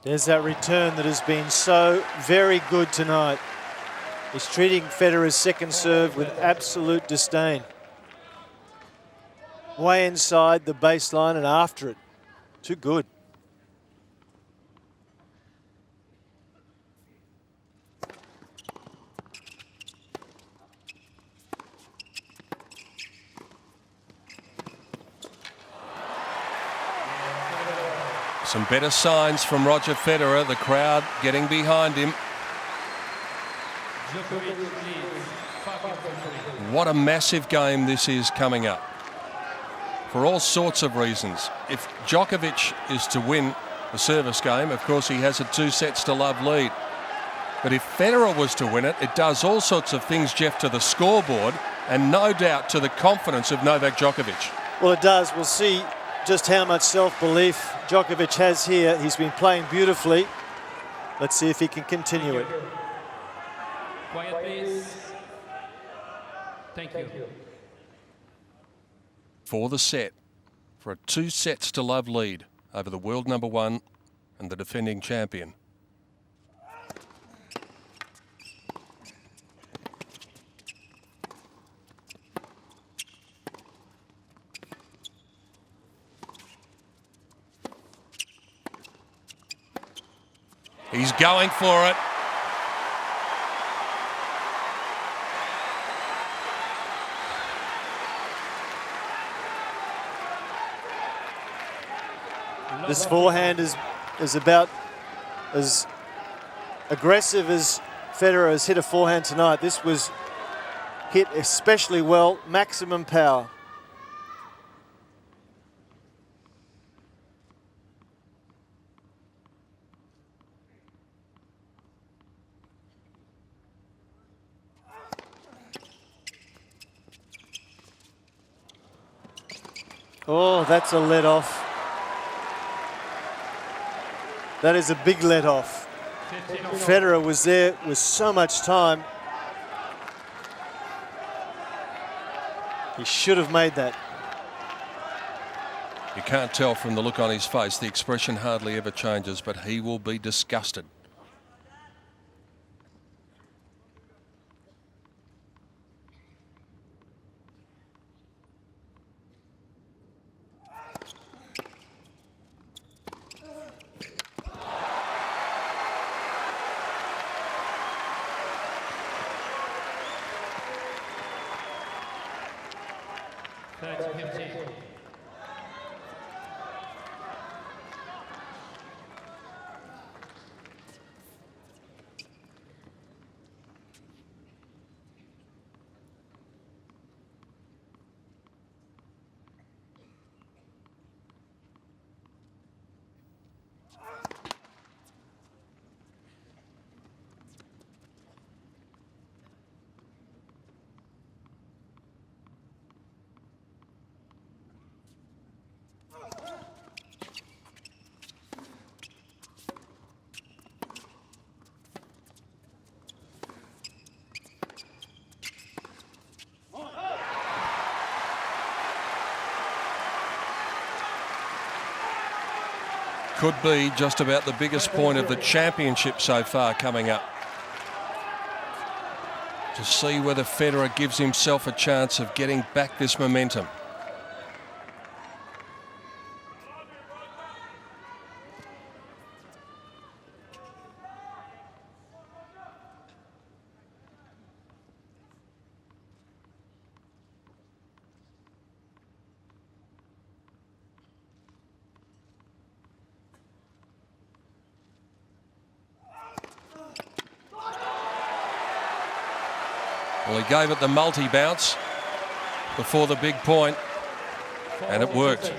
There's that return that has been so very good tonight. He's treating Federer's second serve with absolute disdain. Way inside the baseline and after it. Too good. Some better signs from Roger Federer, the crowd getting behind him. What a massive game this is coming up. For all sorts of reasons. If Djokovic is to win the service game, of course he has a 2-sets-to-love lead. But if Federer was to win it, it does all sorts of things, Jeff, to the scoreboard and no doubt to the confidence of Novak Djokovic. Well, it does. We'll see just how much self-belief Djokovic has here. He's been playing beautifully. Let's see if he can continue it. Quiet, please. Thank you. For the set, for a 2-sets-to-love lead over the world #1 and the defending champion. He's going for it. This forehand is about as aggressive as Federer has hit a forehand tonight. This was hit especially well, maximum power. Oh, that's a let off. That is a big let off. Federer was there with so much time. He should have made that. You can't tell from the look on his face. The expression hardly ever changes, but he will be disgusted. 30-15. Could be just about the biggest point of the championship so far coming up. To see whether Federer gives himself a chance of getting back this momentum. Well, he gave it the multi-bounce before the big point, and it worked.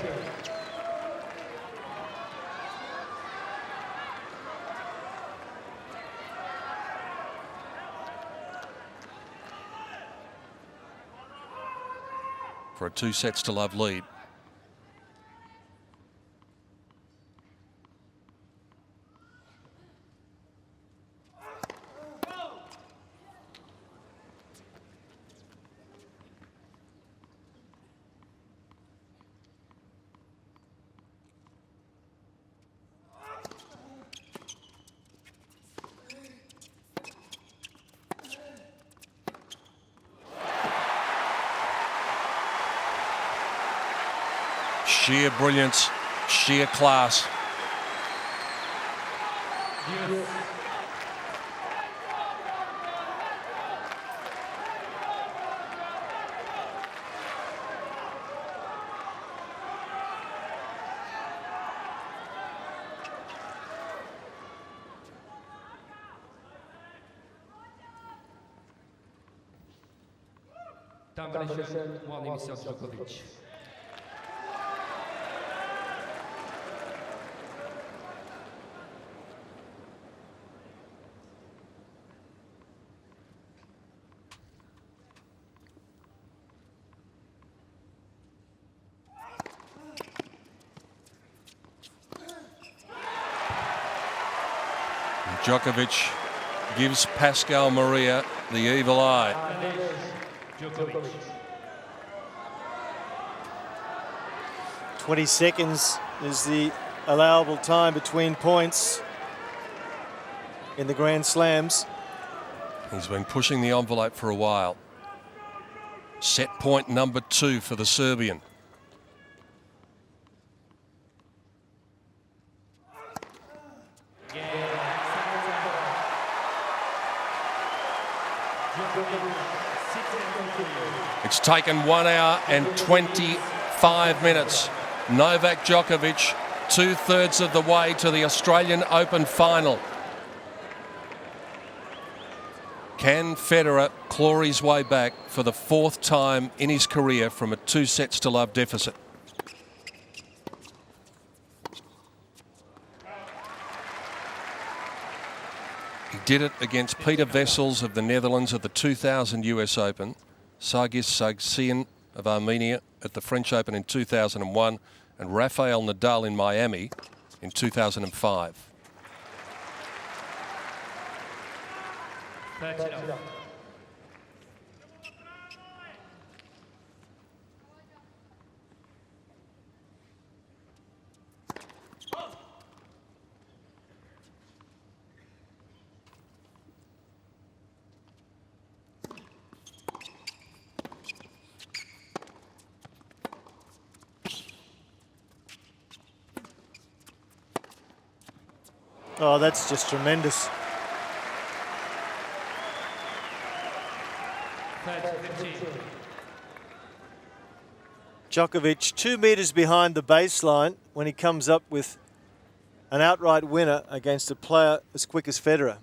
For a 2-sets-to-love lead. Sheer brilliance, sheer class. Time condition, 1 Djokovic. Djokovic gives Pascal Maria the evil eye. 20 seconds is the allowable time between points in the Grand Slams. He's been pushing the envelope for a while. Set point number 2 for the Serbian. It's taken 1 hour and 25 minutes. Novak Djokovic, 2/3 of the way to the Australian Open final. Can Federer claw his way back for the 4th time in his career from a 2-sets-to-love deficit? He did it against Peter Wessels of the Netherlands at the 2000 US Open, Sargis Sargsyan of Armenia at the French Open in 2001, and Rafael Nadal in Miami in 2005. Oh, that's just tremendous. 30-15. Djokovic 2 metres behind the baseline when he comes up with an outright winner against a player as quick as Federer.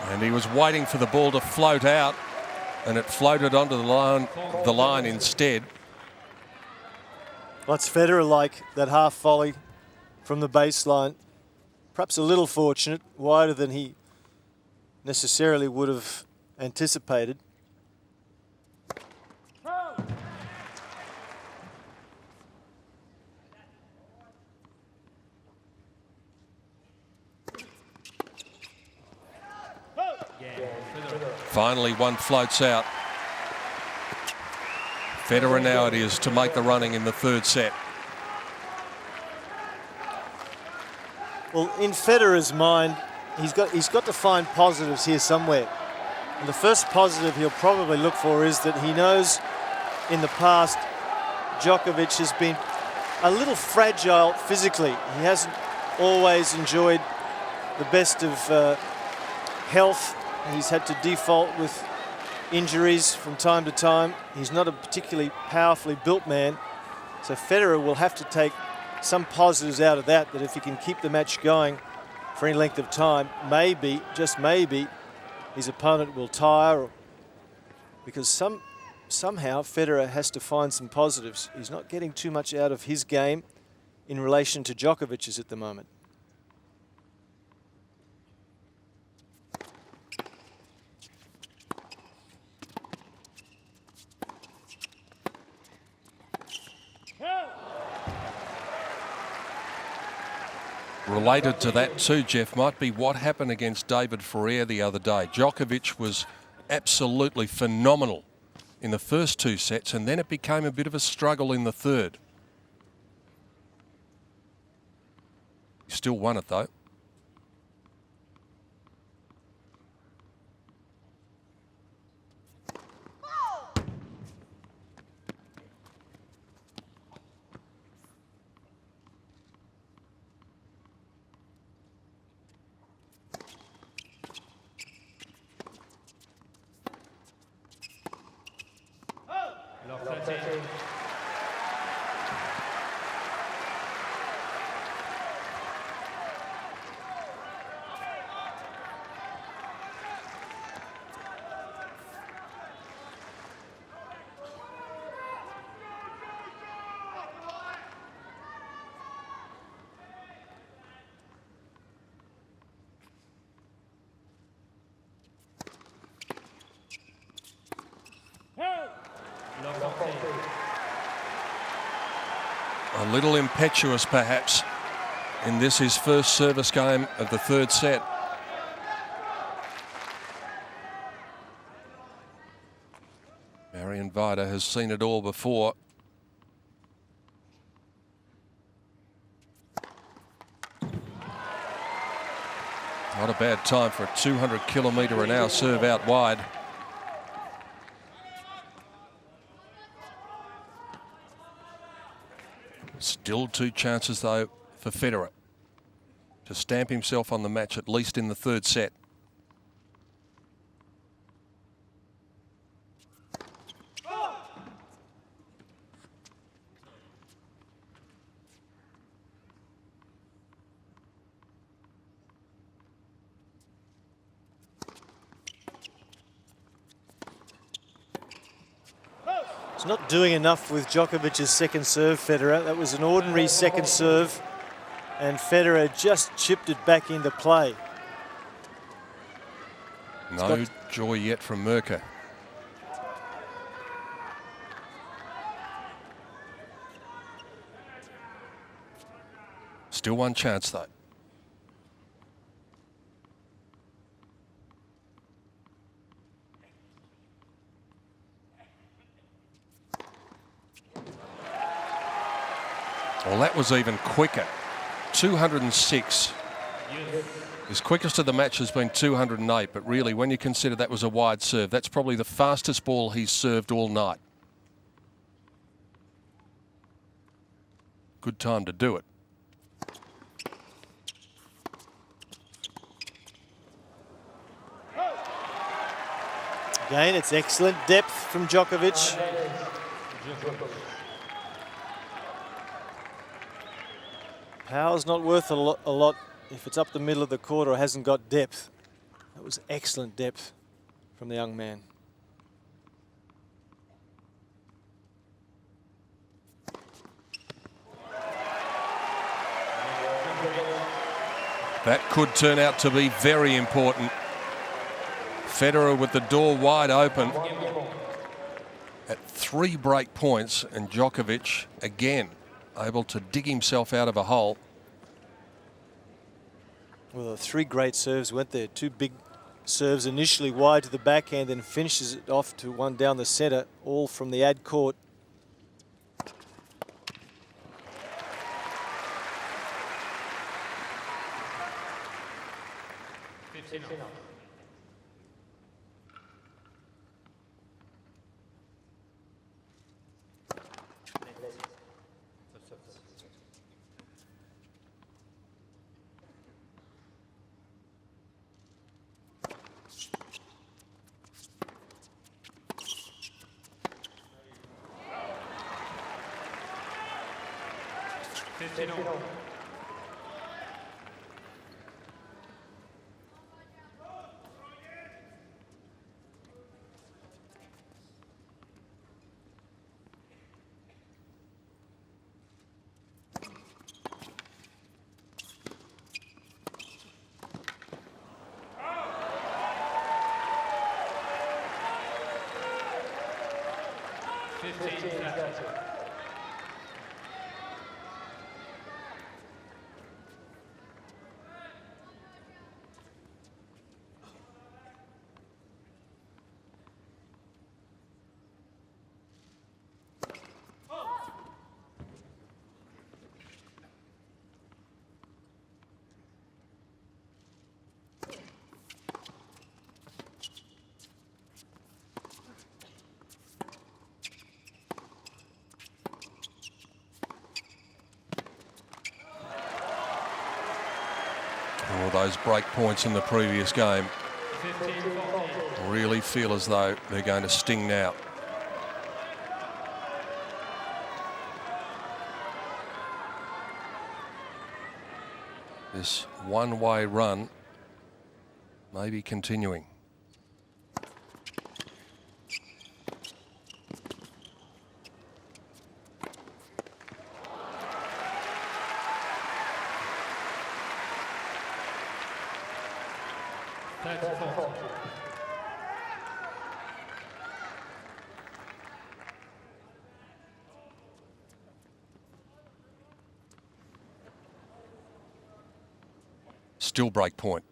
And he was waiting for the ball to float out, and it floated onto the line instead. What's Federer like, that half volley from the baseline? Perhaps a little fortunate, wider than he necessarily would have anticipated. Finally, one floats out. Federer now it is to make the running in the third set. Well, in Federer's mind, he's got to find positives here somewhere. And the first positive he'll probably look for is that he knows in the past Djokovic has been a little fragile physically. He hasn't always enjoyed the best of health. He's had to default with injuries from time to time. He's not a particularly powerfully built man. So Federer will have to take some positives out of that, that if he can keep the match going for any length of time, maybe, just maybe, his opponent will tire, because somehow Federer has to find some positives. He's not getting too much out of his game in relation to Djokovic's at the moment. Related to that too, Jeff, might be what happened against David Ferrer the other day. Djokovic was absolutely phenomenal in the first two sets, and then it became a bit of a struggle in the third. He still won it though. A little impetuous perhaps in this, his first service game of the third set. Marian Vida has seen it all before. Not a bad time for a 200-kilometre-an-hour serve out wide. Still two chances, though, for Federer to stamp himself on the match, at least in the third set. Not doing enough with Djokovic's second serve, Federer. That was an ordinary second serve, and Federer just chipped it back into play. No joy yet from Merker. Still one chance, though. Well, that was even quicker. 206. His quickest of the match has been 208, but really, when you consider that was a wide serve, that's probably the fastest ball he's served all night. Good time to do it. Again, it's excellent depth from Djokovic. Power's not worth a lot if it's up the middle of the court or hasn't got depth. That was excellent depth from the young man. That could turn out to be very important. Federer with the door wide open at 3 break points, and Djokovic again able to dig himself out of a hole. Well, the 3 great serves went there. 2 big serves initially wide to the backhand, then finishes it off to one down the centre, all from the ad court. All those break points in the previous game really feel as though they're going to sting now. This one-way run may be continuing. Still break point.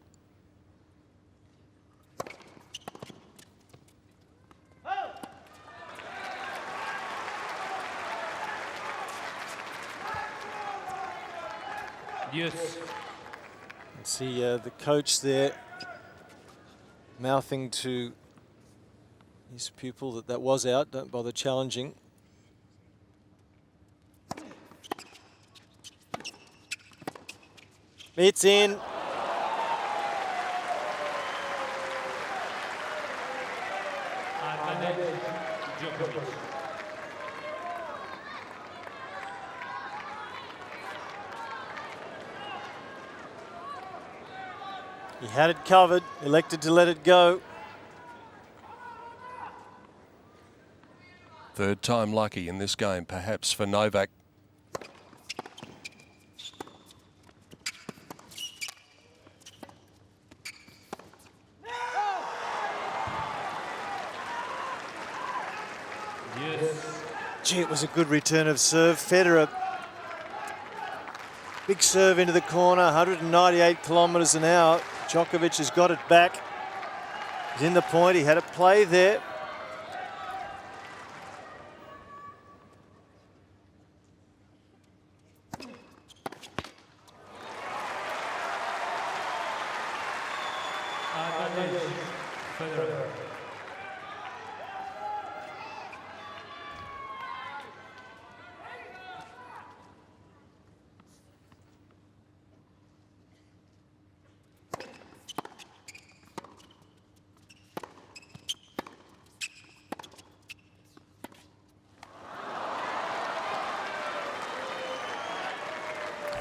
Yes. See the coach there mouthing to his pupil that was out, don't bother challenging. It's in. He had it covered, elected to let it go. Third time lucky in this game, perhaps, for Novak. Gee, it was a good return of serve. Federer, big serve into the corner, 198 kilometres an hour. Djokovic has got it back. He's in the point, he had a play there.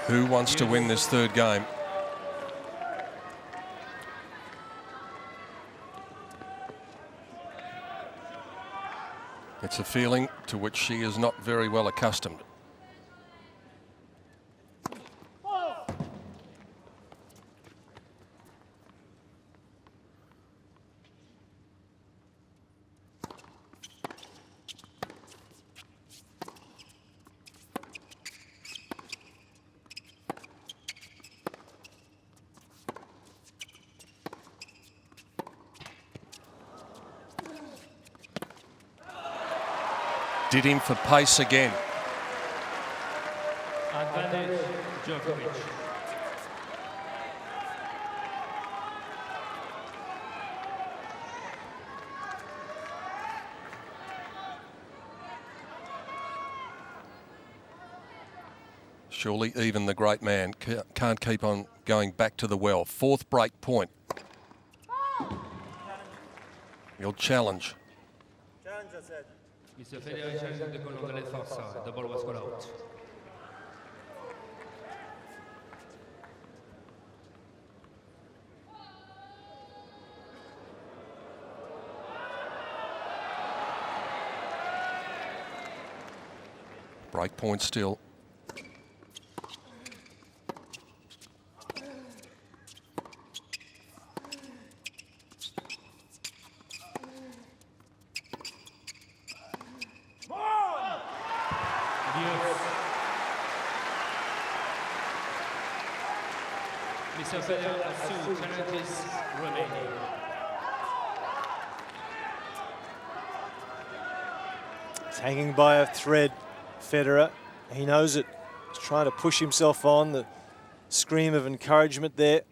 Who wants to win this third game? It's a feeling to which she is not very well accustomed. Did him for pace again. Advantage, Djokovic. Surely even the great man can't keep on going back to the well. Fourth break point. He'll challenge. Mr. Federer challenging the call on the left side. The ball was called out. Break point still. Mr. Federer has 2 challenges remaining. He's hanging by a thread, Federer. He knows it. He's trying to push himself on. The scream of encouragement there.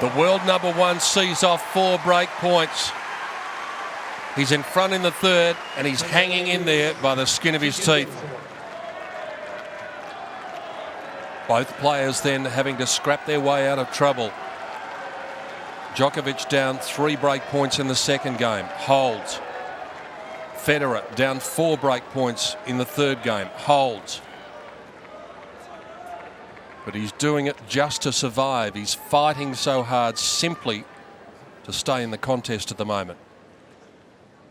The world #1 sees off 4 break points. He's in front in the third and he's hanging in there by the skin of his teeth. Both players then having to scrap their way out of trouble. Djokovic down 3 break points in the second game, holds. Federer down 4 break points in the third game, holds. But he's doing it just to survive. He's fighting so hard simply to stay in the contest at the moment.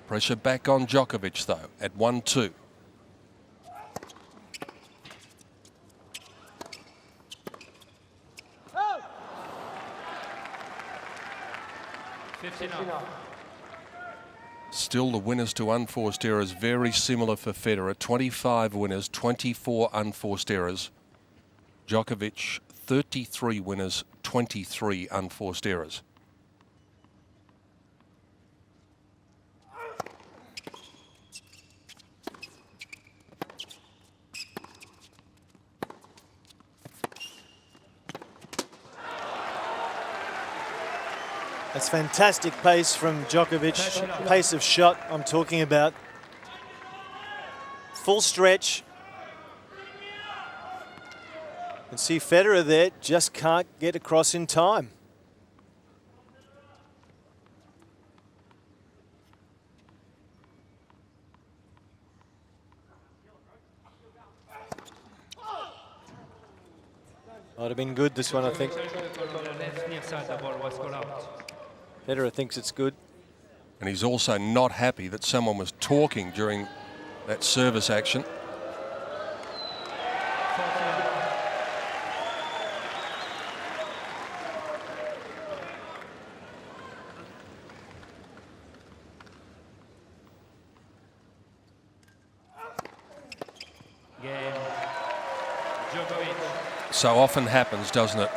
Pressure back on Djokovic though at 1-2. Still the winners to unforced errors very similar for Federer. 25 winners, 24 unforced errors. Djokovic, 33 winners, 23 unforced errors. That's fantastic pace from Djokovic. Pace of shot I'm talking about. Full stretch. And see Federer there, just can't get across in time. Might have been good, this one, I think. Federer thinks it's good. And he's also not happy that someone was talking during that service action. So often happens, doesn't it,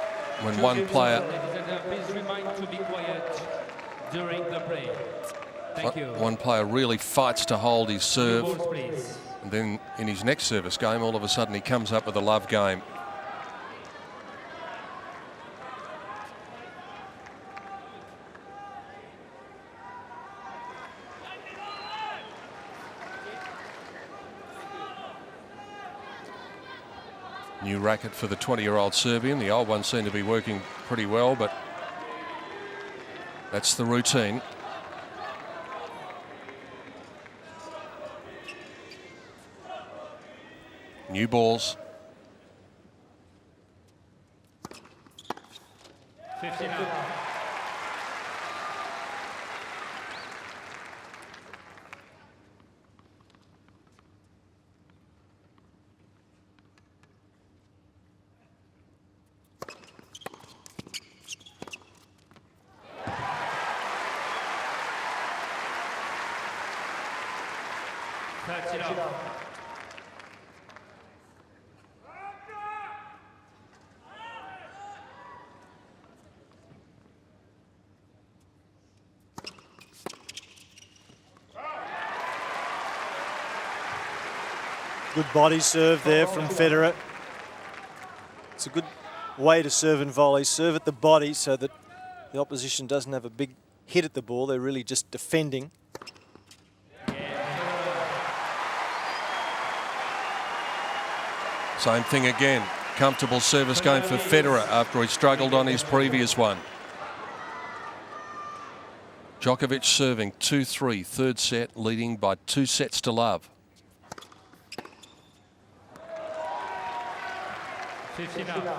when one player during the break. Thank you. One player really fights to hold his serve. And then in his next service game, all of a sudden he comes up with a love game. New racket for the 20-year-old Serbian. The old one seemed to be working pretty well, but that's the routine. New balls. 59. Good body serve there from Federer. It's a good way to serve and volley. Serve at the body so that the opposition doesn't have a big hit at the ball. They're really just defending. Same thing again. Comfortable service game for Federer after he struggled on his previous one. Djokovic serving 2-3, third set, leading by 2 sets to love. 59.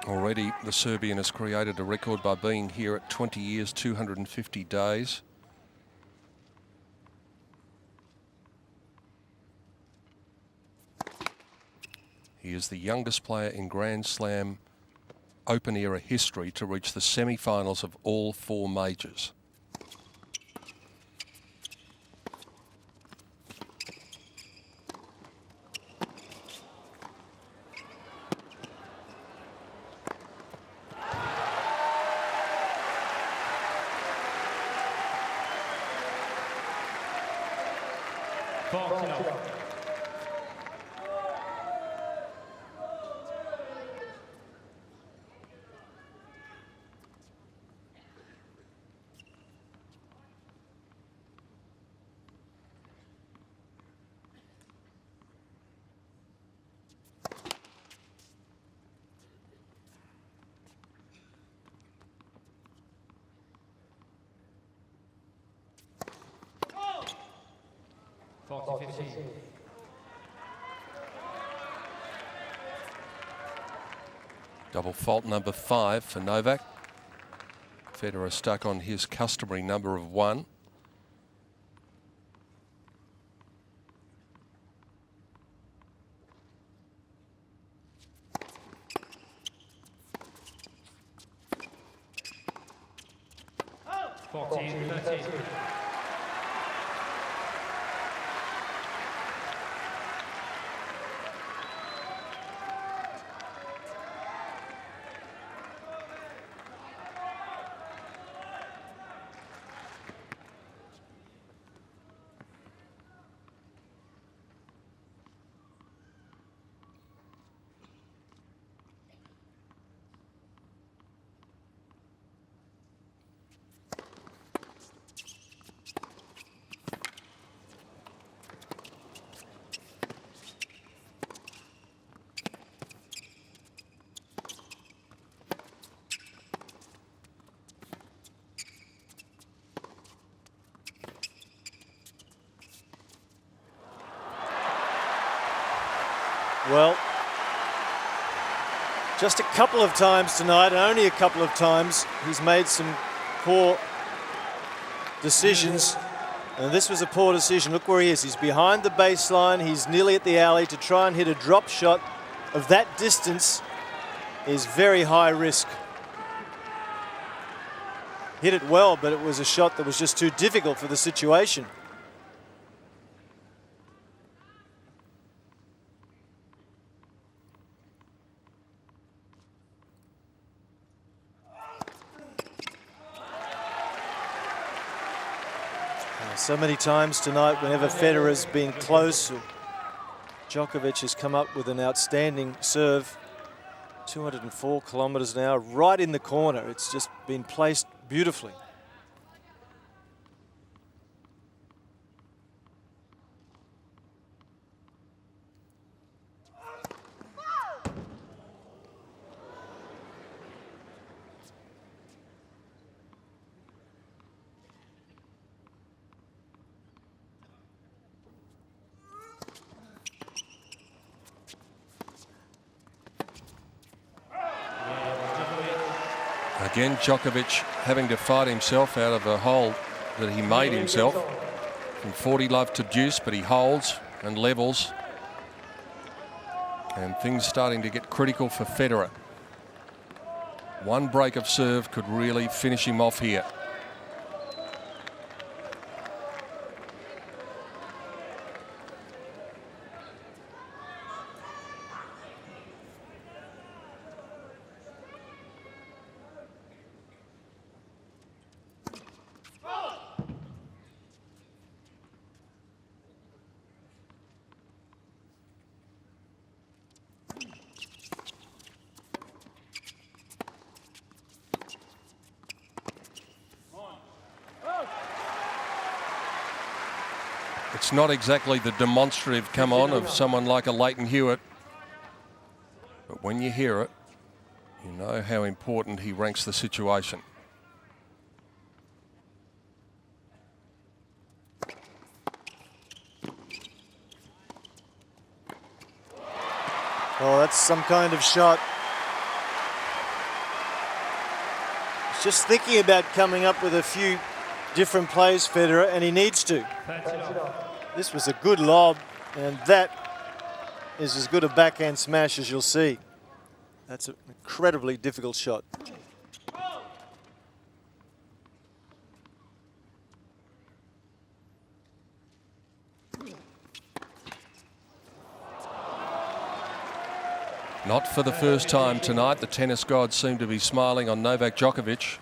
Already the Serbian has created a record by being here at 20 years, 250 days. He is the youngest player in Grand Slam Open era history to reach the semi-finals of all 4 majors. Double fault number 5 for Novak. Federer stuck on his customary number of 1. Well, just a couple of times tonight, only a couple of times, he's made some poor decisions. And this was a poor decision. Look where he is. He's behind the baseline. He's nearly at the alley. To try and hit a drop shot of that distance is very high risk. Hit it well, but it was a shot that was just too difficult for the situation. So many times tonight, whenever Federer's been close, Djokovic has come up with an outstanding serve. 204 kilometres an hour, right in the corner. It's just been placed beautifully. Again, Djokovic having to fight himself out of a hole that he made himself. From 40 love to deuce, but he holds and levels. And things starting to get critical for Federer. One break of serve could really finish him off here. It's not exactly the demonstrative come on of someone like a Leighton Hewitt, but when you hear it, you know how important he ranks the situation. Oh, that's some kind of shot. He's just thinking about coming up with a few different plays, Federer, and he needs to. This was a good lob, and that is as good a backhand smash as you'll see. That's an incredibly difficult shot. Not for the first time tonight, the tennis gods seem to be smiling on Novak Djokovic.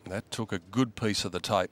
That took a good piece of the tape.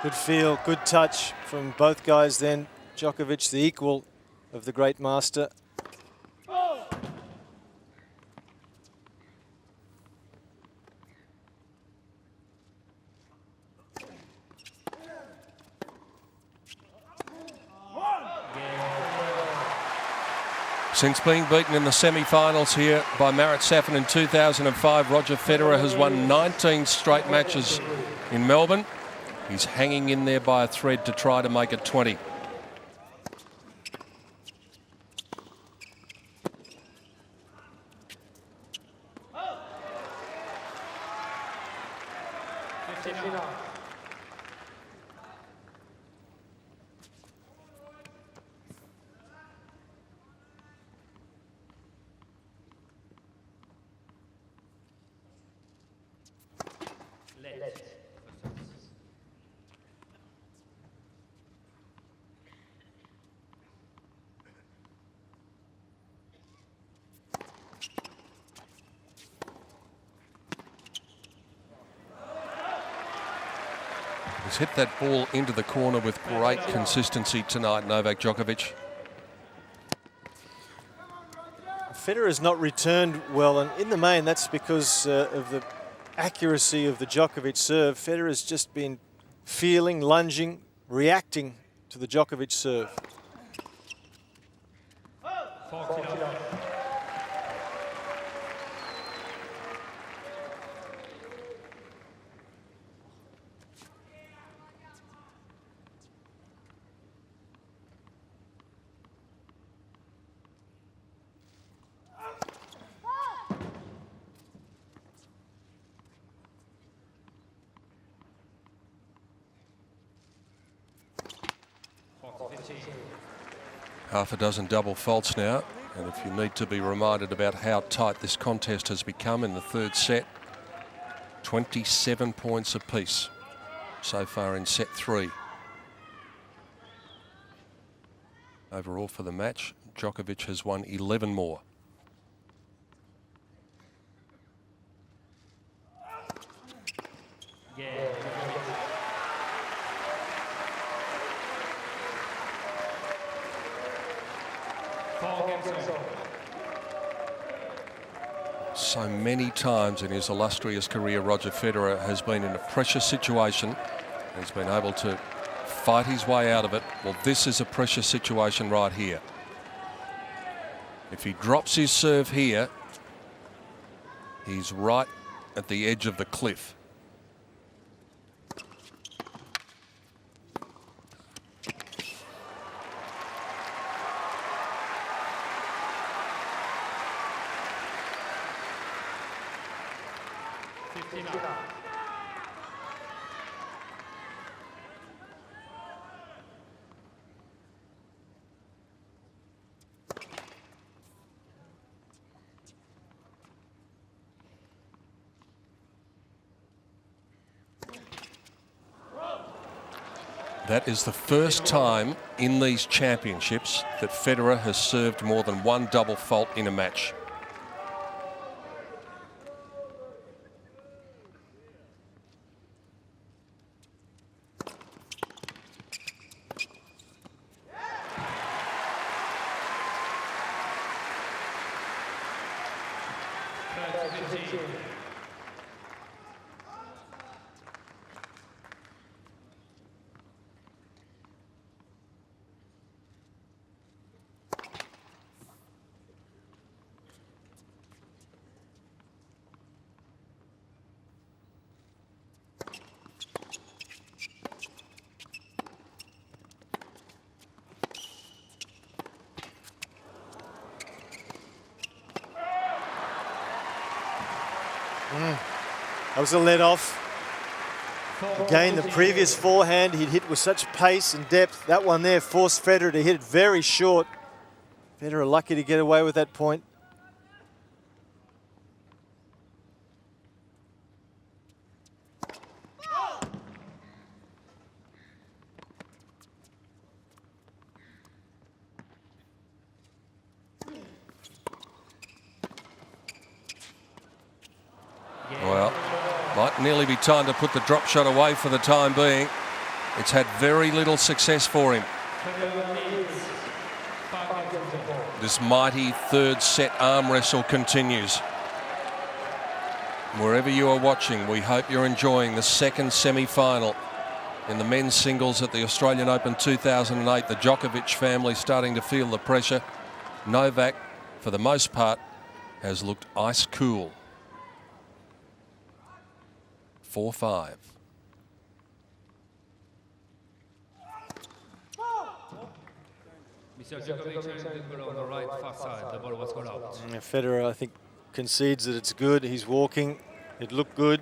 Good feel, good touch from both guys then. Djokovic, the equal of the great master. Since being beaten in the semi-finals here by Margaret in 2005, Roger Federer has won 19 straight matches in Melbourne. He's hanging in there by a thread to try to make it 20. He's hit that ball into the corner with great consistency tonight, Novak Djokovic. Federer has not returned well, and in the main that's because of the accuracy of the Djokovic serve. Federer has just been feeling, lunging, reacting to the Djokovic serve. Half a dozen double faults now, and if you need to be reminded about how tight this contest has become in the third set, 27 points apiece so far in set 3. Overall for the match, Djokovic has won 11 more. So many times in his illustrious career, Roger Federer has been in a pressure situation. He's been able to fight his way out of it. Well, this is a pressure situation right here. If he drops his serve here, he's right at the edge of the cliff. That is the first time in these championships that Federer has served more than one double fault in a match. That was a let-off. Again, the previous forehand he'd hit with such pace and depth. That one there forced Federer to hit it very short. Federer lucky to get away with that point. Well, might nearly be time to put the drop shot away for the time being. It's had very little success for him. This mighty third set arm wrestle continues. Wherever you are watching, we hope you're enjoying the second semi-final in the men's singles at the Australian Open 2008. The Djokovic family starting to feel the pressure. Novak, for the most part, has looked ice cool. 4-5. Mr. Djokovic challenged the ball on the right far side. The ball was called out. Federer, I think, concedes that it's good. He's walking. It looked good.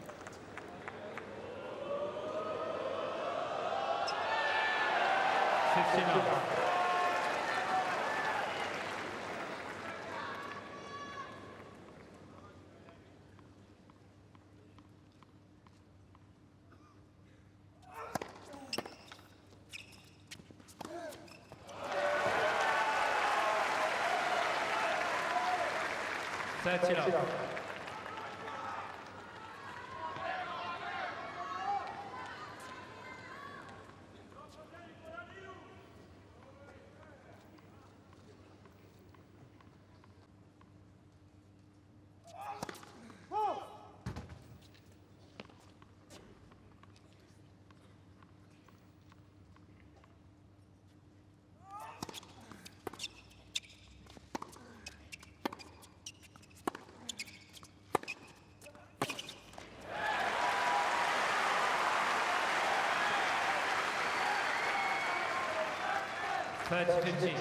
30-15.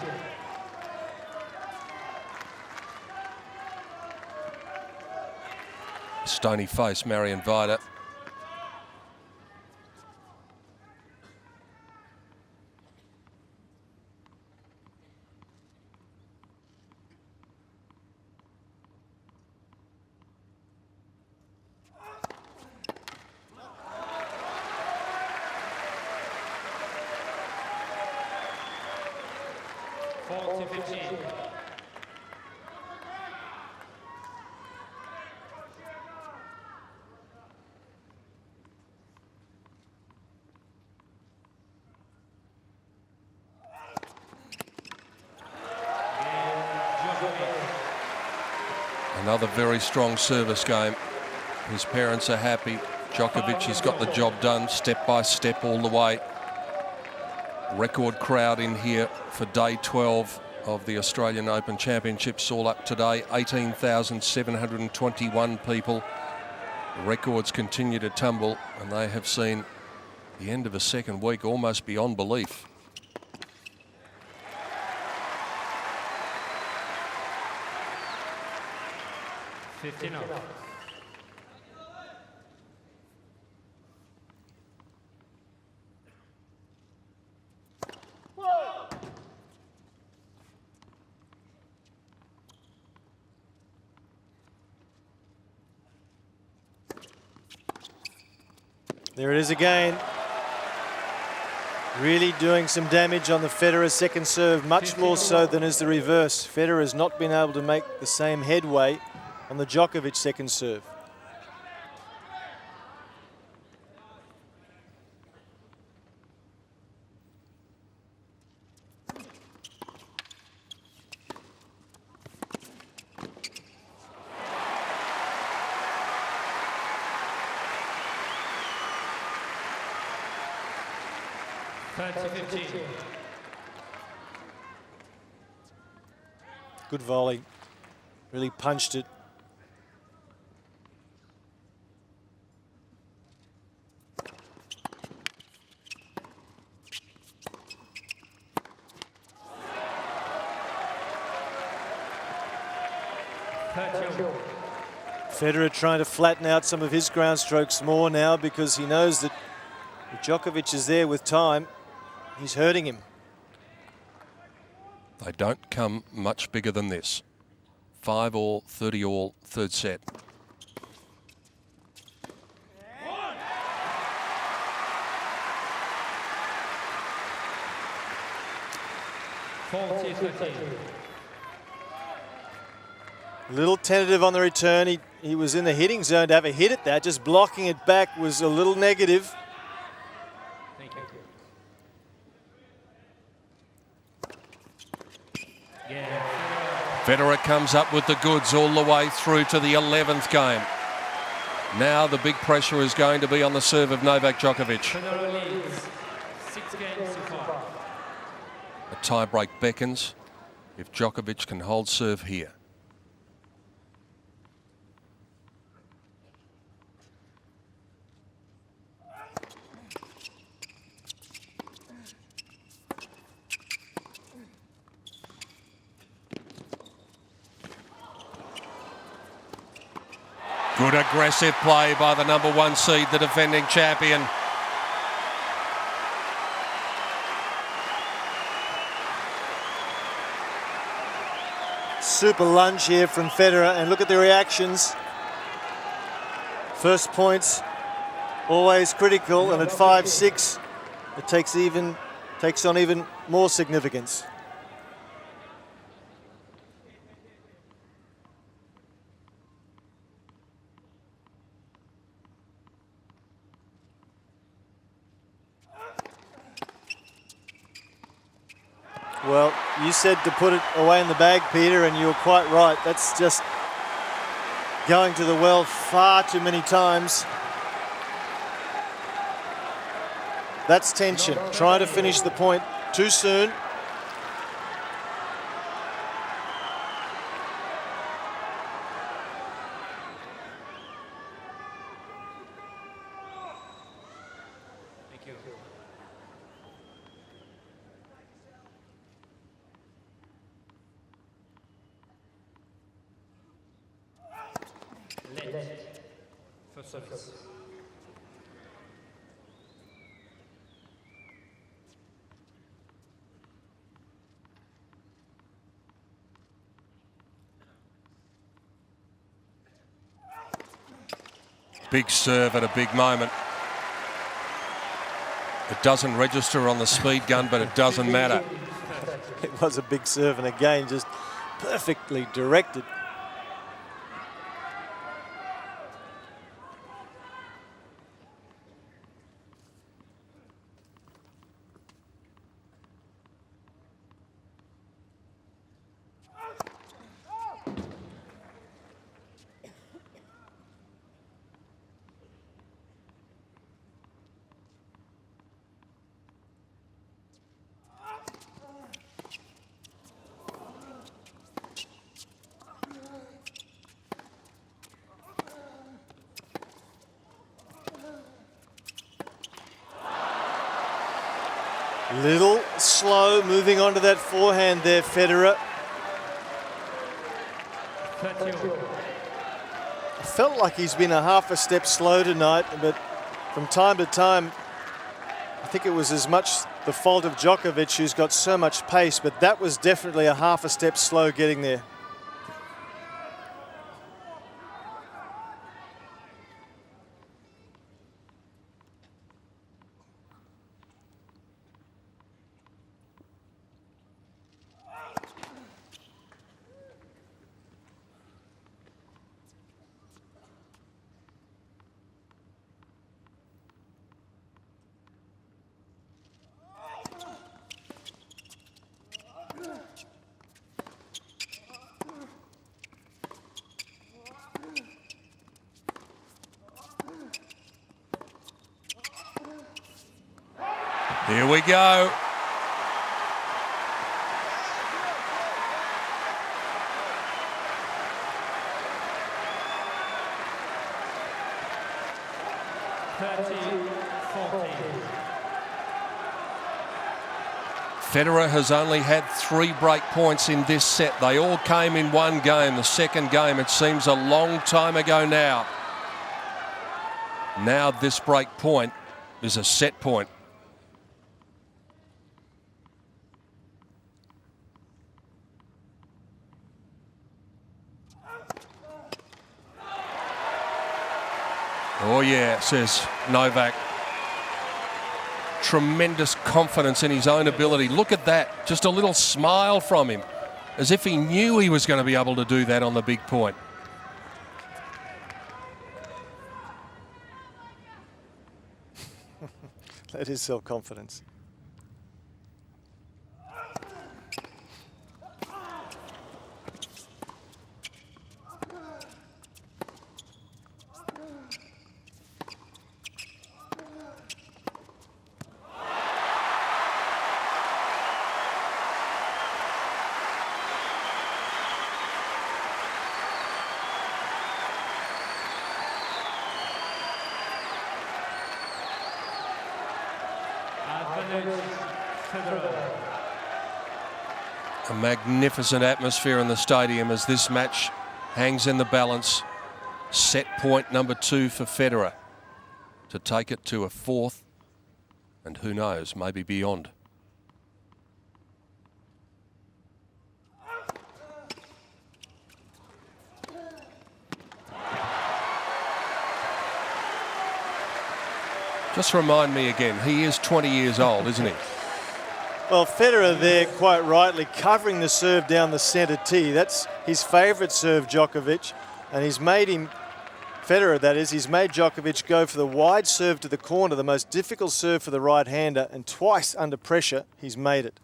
Stony face, Marion Vida. Another very strong service game. His parents are happy. Djokovic has got the job done step by step all the way. Record crowd in here for day 12 of the Australian Open Championships all up today. 18,721 people. Records continue to tumble, and they have seen the end of a second week almost beyond belief. There it is again. Really doing some damage on the Federer second serve, much more so than is the reverse. Federer has not been able to make the same headway on the Djokovic second serve. Good volley, really punched it. Federer trying to flatten out some of his ground strokes more now because he knows that if Djokovic is there with time, he's hurting him. They don't come much bigger than this. 5-all, 30-all, third set. A little tentative on the return. He was in the hitting zone to have a hit at that. Just blocking it back was a little negative. Federer comes up with the goods all the way through to the 11th game. Now the big pressure is going to be on the serve of Novak Djokovic. Federer leads 6 games so far. A tie-break beckons if Djokovic can hold serve here. Good aggressive play by the #1 seed, the defending champion. Super lunge here from Federer, and look at the reactions. First points, always critical, and at 5-6, it takes on even more significance. Well, you said to put it away in the bag, Peter, and you were quite right. That's just going to the well far too many times. That's tension. Trying to finish the point too soon. Left. First service. Big serve at a big moment. It doesn't register on the speed gun, but it doesn't matter. It was a big serve, and again, just perfectly directed. Little slow moving on to that forehand there, Federer. Felt like he's been a half a step slow tonight, but from time to time, I think it was as much the fault of Djokovic, who's got so much pace, but that was definitely a half a step slow getting there. Here we go. Federer has only had 3 break points in this set. They all came in one game. The second game, it seems a long time ago now. Now this break point is a set point. Oh yeah, says Novak. Tremendous confidence in his own ability. Look at that, just a little smile from him, as if he knew he was going to be able to do that on the big point. That is self-confidence. A magnificent atmosphere in the stadium as this match hangs in the balance. Set point number 2 for Federer to take it to a 4th, and who knows, maybe beyond. Just remind me again, he is 20 years old, isn't he? Well, Federer there, quite rightly, covering the serve down the centre tee. That's his favourite serve, Djokovic. And he's made him, Federer that is, he's made Djokovic go for the wide serve to the corner, the most difficult serve for the right-hander, and twice under pressure, he's made it.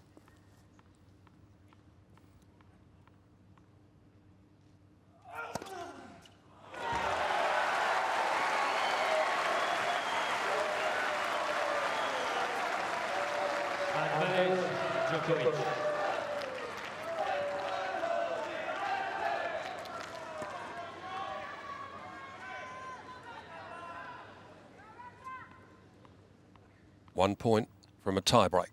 Djokovic. One point from a tiebreak.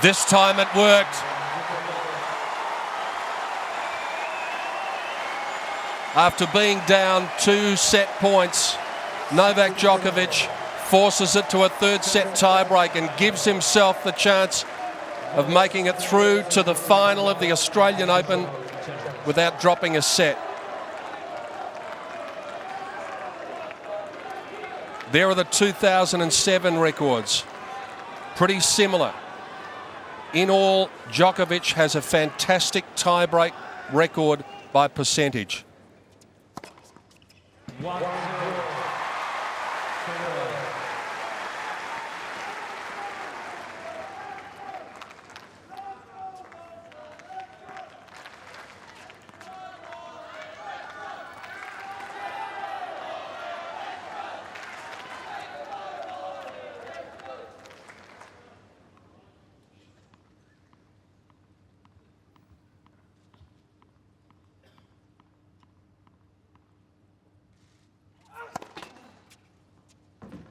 This time it worked. After being down 2 set points, Novak Djokovic forces it to a 3rd set tiebreak and gives himself the chance of making it through to the final of the Australian Open without dropping a set. There are the 2007 records. Pretty similar. In all, Djokovic has a fantastic tiebreak record by percentage.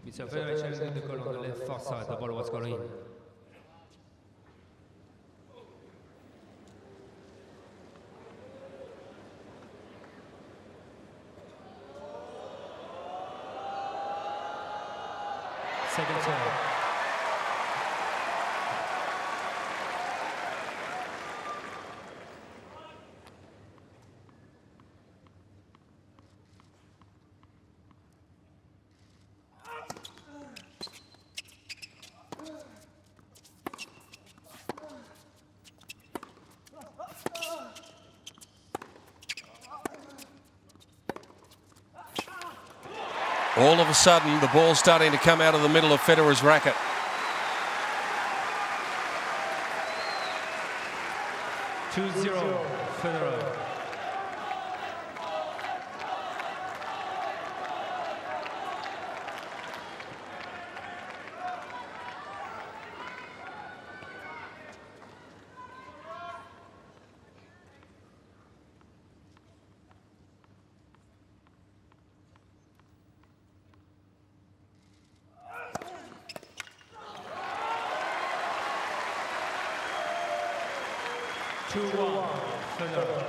Mr. Federer challenging the call on the left far side. The ball was called in. Second serve. All of a sudden, the ball's starting to come out of the middle of Federer's racket. Two-zero, Federer. Two-one, Federer.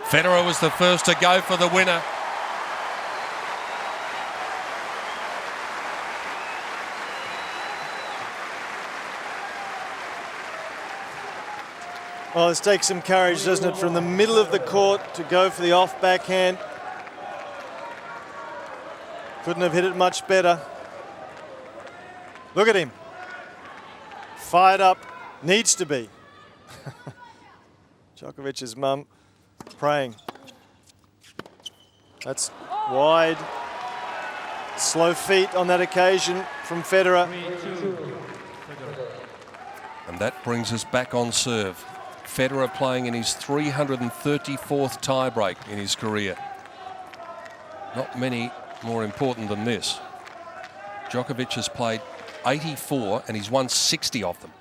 Federer was the first to go for the winner. Well, this takes some courage, doesn't it, from the middle of the court to go for the off backhand. Couldn't have hit it much better. Look at him. Fired up. Needs to be. Djokovic's mum praying. That's wide. Slow feet on that occasion from Federer. And that brings us back on serve. Federer playing in his 334th tiebreak in his career. Not many more important than this. Djokovic has played 84 and he's won 60 of them.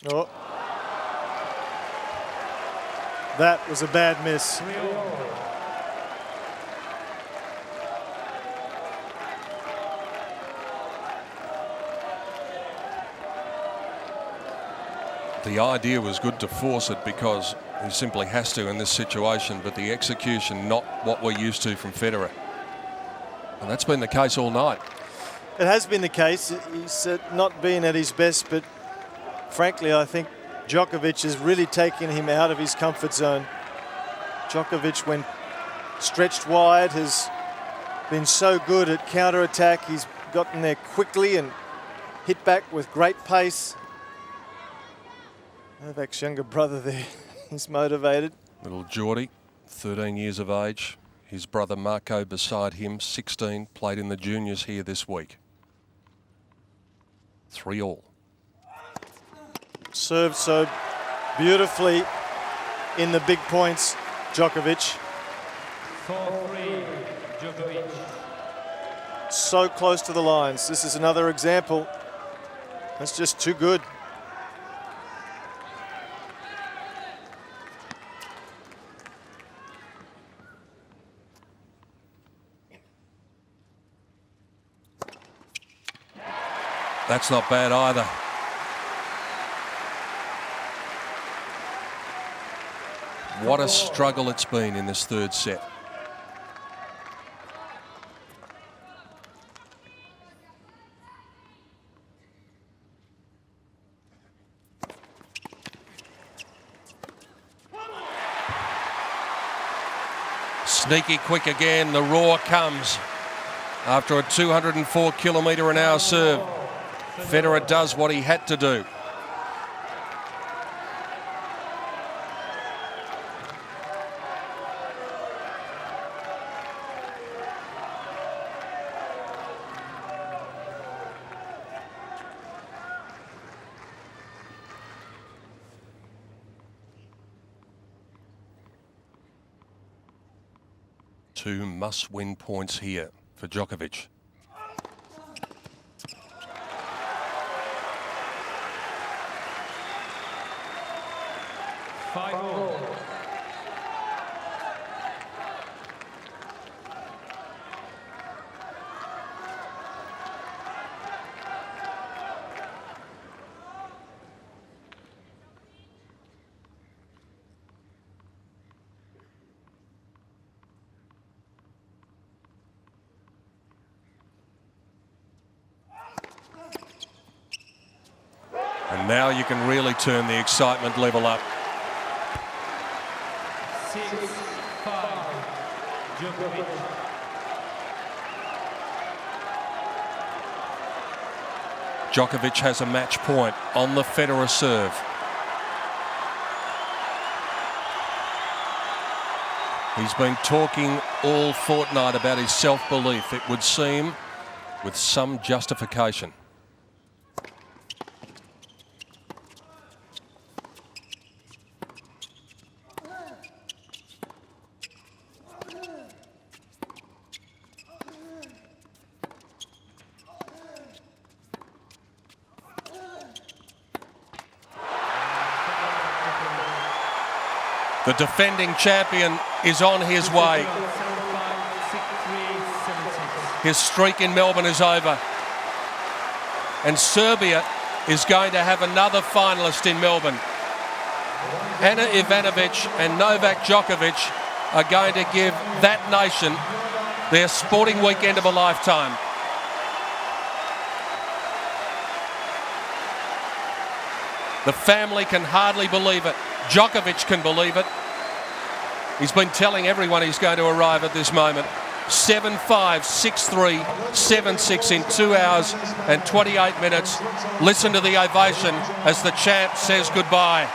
Oh. That was a bad miss. The idea was good to force it because he simply has to in this situation, but the execution not what we're used to from Federer. And that's been the case all night. It has been the case. He's not been at his best, but frankly, I think Djokovic has really taken him out of his comfort zone. Djokovic, when stretched wide, has been so good at counter-attack. He's gotten there quickly and hit back with great pace. Novak's younger brother there, he's motivated. Little Geordie, 13 years of age. His brother Marco beside him, 16, played in the juniors here this week. 3-all. Served so beautifully in the big points, Djokovic. 4-3, Djokovic. So close to the lines. This is another example. That's just too good. That's not bad either. What a struggle it's been in this third set. Sneaky quick again, the roar comes after a 204km/h serve. Federer does what he had to do. Two must-win points here for Djokovic. And now you can really turn the excitement level up. 6-5, Djokovic. Djokovic has a match point on the Federer serve. He's been talking all fortnight about his self-belief, it would seem, with some justification. The defending champion is on his way. His streak in Melbourne is over. And Serbia is going to have another finalist in Melbourne. Ana Ivanovic and Novak Djokovic are going to give that nation their sporting weekend of a lifetime. The family can hardly believe it. Djokovic can believe it. He's been telling everyone he's going to arrive at this moment. 7-5, 6-3, 7-6 in 2 hours and 28 minutes. Listen to the ovation as the chant says goodbye.